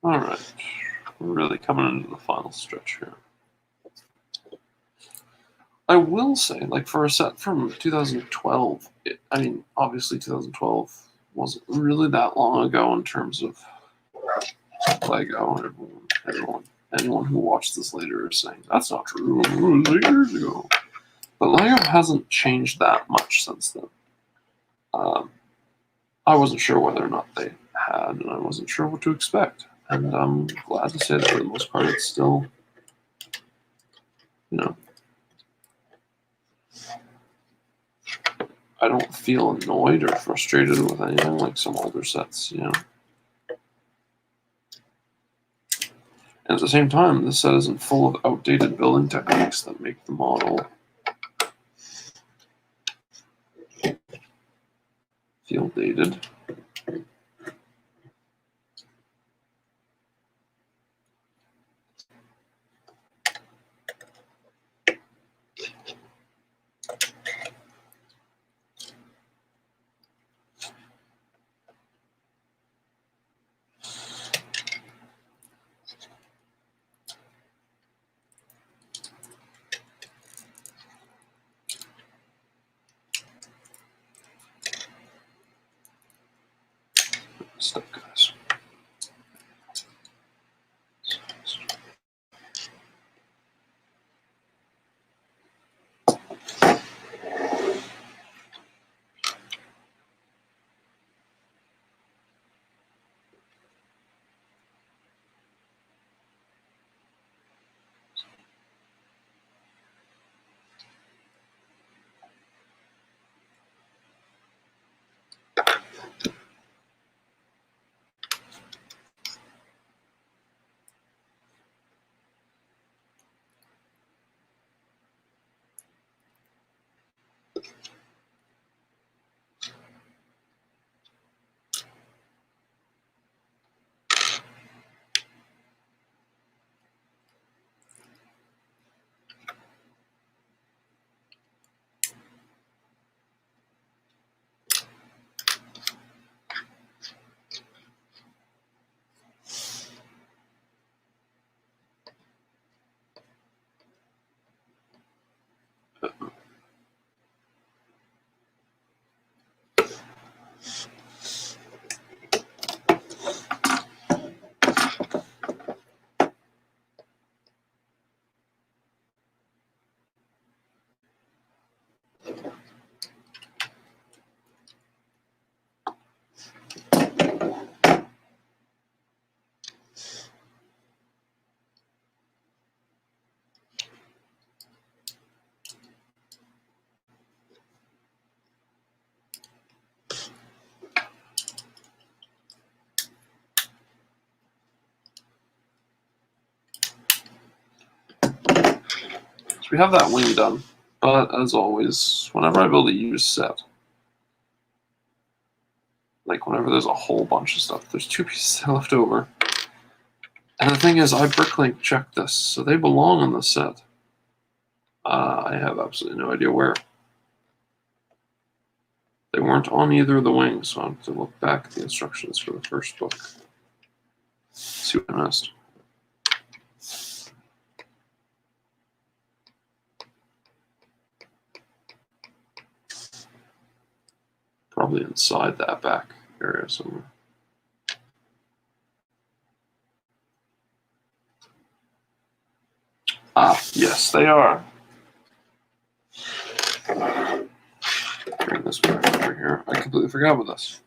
Alright, we're really coming into the final stretch here. I will say, like, for a set from 2012, I mean, obviously 2012 wasn't really that long ago in terms of Lego. Anyone who watched this later is saying, that's not true, it was 8 years ago. But Lego hasn't changed that much since then. I wasn't sure whether or not they had, and I wasn't sure what to expect. And I'm glad to say that for the most part, it's still, you know, I don't feel annoyed or frustrated with anything like some older sets, you know. And at the same time, this set isn't full of outdated building techniques that make the model feel dated. Step, guys. We have that wing done, but as always, whenever I build a used set, like whenever there's a whole bunch of stuff, there's 2 pieces left over. And the thing is, I bricklink checked this, so they belong on the set. I have absolutely no idea where. They weren't on either of the wings, so I have to look back at the instructions for the first book. See what I missed. Probably inside that back area somewhere. Ah, yes, they are. Bring this back over here. I completely forgot about this.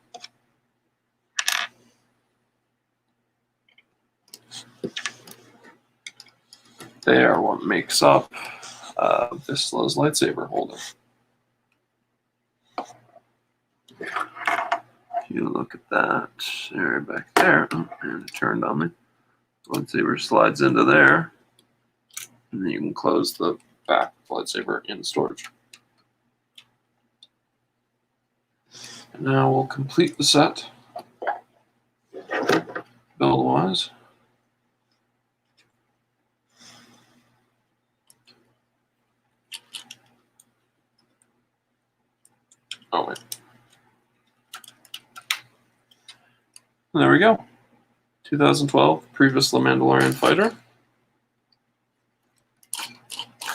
They are what makes up Viszla's lightsaber holder. If you look at that area back there, and it turned on me. Lightsaber slides into there, and then you can close the back lightsaber in storage. And now we'll complete the set, build-wise. Oh, wait. And there we go. 2012 Viszla Mandalorian Fighter.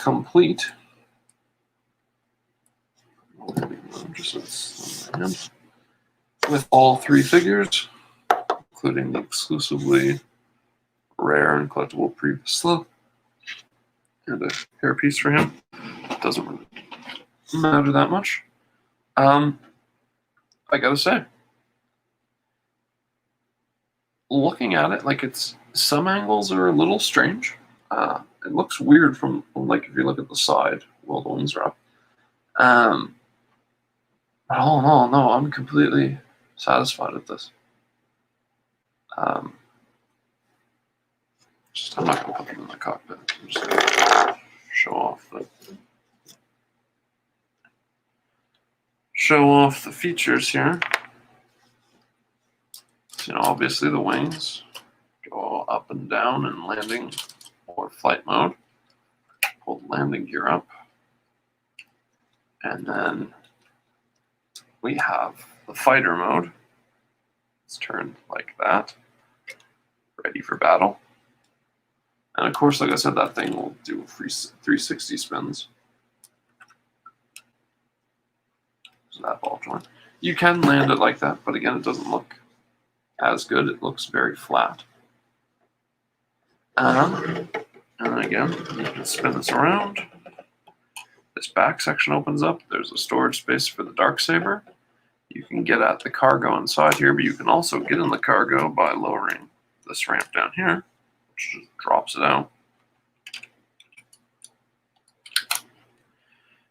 Complete. With all 3 figures, including the exclusively rare and collectible Viszla, and a hairpiece for him. Doesn't really matter that much. I gotta say, looking at it, like some angles are a little strange. It looks weird from like if you look at the side while the wings are up. But all in all, no, I'm completely satisfied with this. I'm not gonna put them in the cockpit. I'm just gonna show off the features here. So, obviously the wings go up and down in landing or flight mode. Pull the landing gear up. And then we have the fighter mode. It's turned like that. Ready for battle. And of course, like I said, that thing will do 360 spins. So that ball joint. You can land it like that, but again, it doesn't look as good. It looks very flat. And again, you can spin this around. This back section opens up. There's a storage space for the Darksaber. You can get at the cargo inside here, but you can also get in the cargo by lowering this ramp down here, which just drops it out.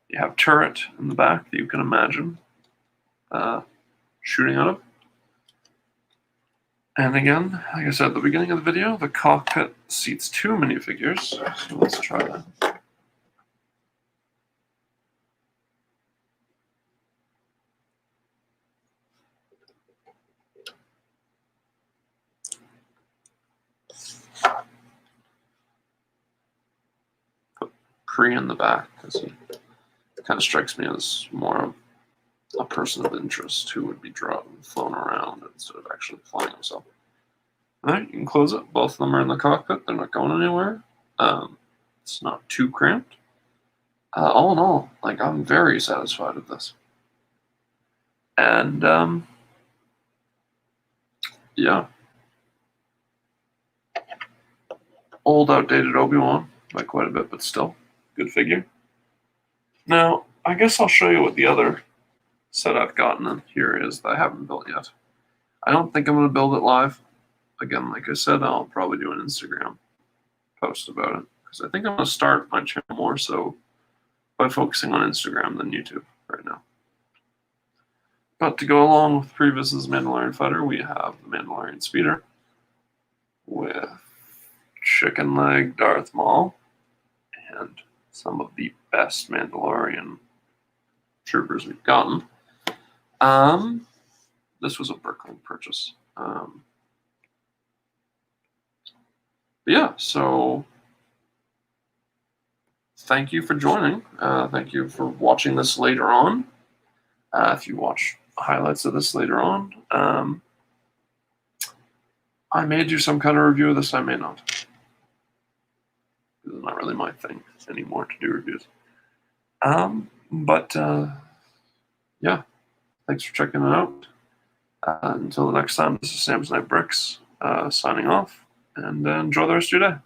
You have turret in the back that you can imagine shooting out of. And again, like I said at the beginning of the video, the cockpit seats 2 minifigures. So let's try that. Cree in the back, because he kind of strikes me as more a person of interest who would be flown around instead of actually flying himself. All right, you can close it. Both of them are in the cockpit. They're not going anywhere. It's not too cramped. All in all, like, I'm very satisfied with this. And yeah, old, outdated Obi-Wan by quite a bit, but still good figure. Now, I guess I'll show you what the other set I've gotten in here is that I haven't built yet. I don't think I'm going to build it live. Again, like I said, I'll probably do an Instagram post about it, because I think I'm going to start my channel more so by focusing on Instagram than YouTube right now. But to go along with Previous's Mandalorian Fighter, we have the Mandalorian Speeder with Chicken Leg Darth Maul and some of the best Mandalorian troopers we've gotten. This was a Brooklyn purchase. But yeah, so thank you for joining. Thank you for watching this later on. If you watch highlights of this later on, I may do some kind of review of this, I may not. It's not really my thing anymore to do reviews. But yeah, thanks for checking it out. Until the next time, this is Sam's Night Bricks signing off, and enjoy the rest of your day.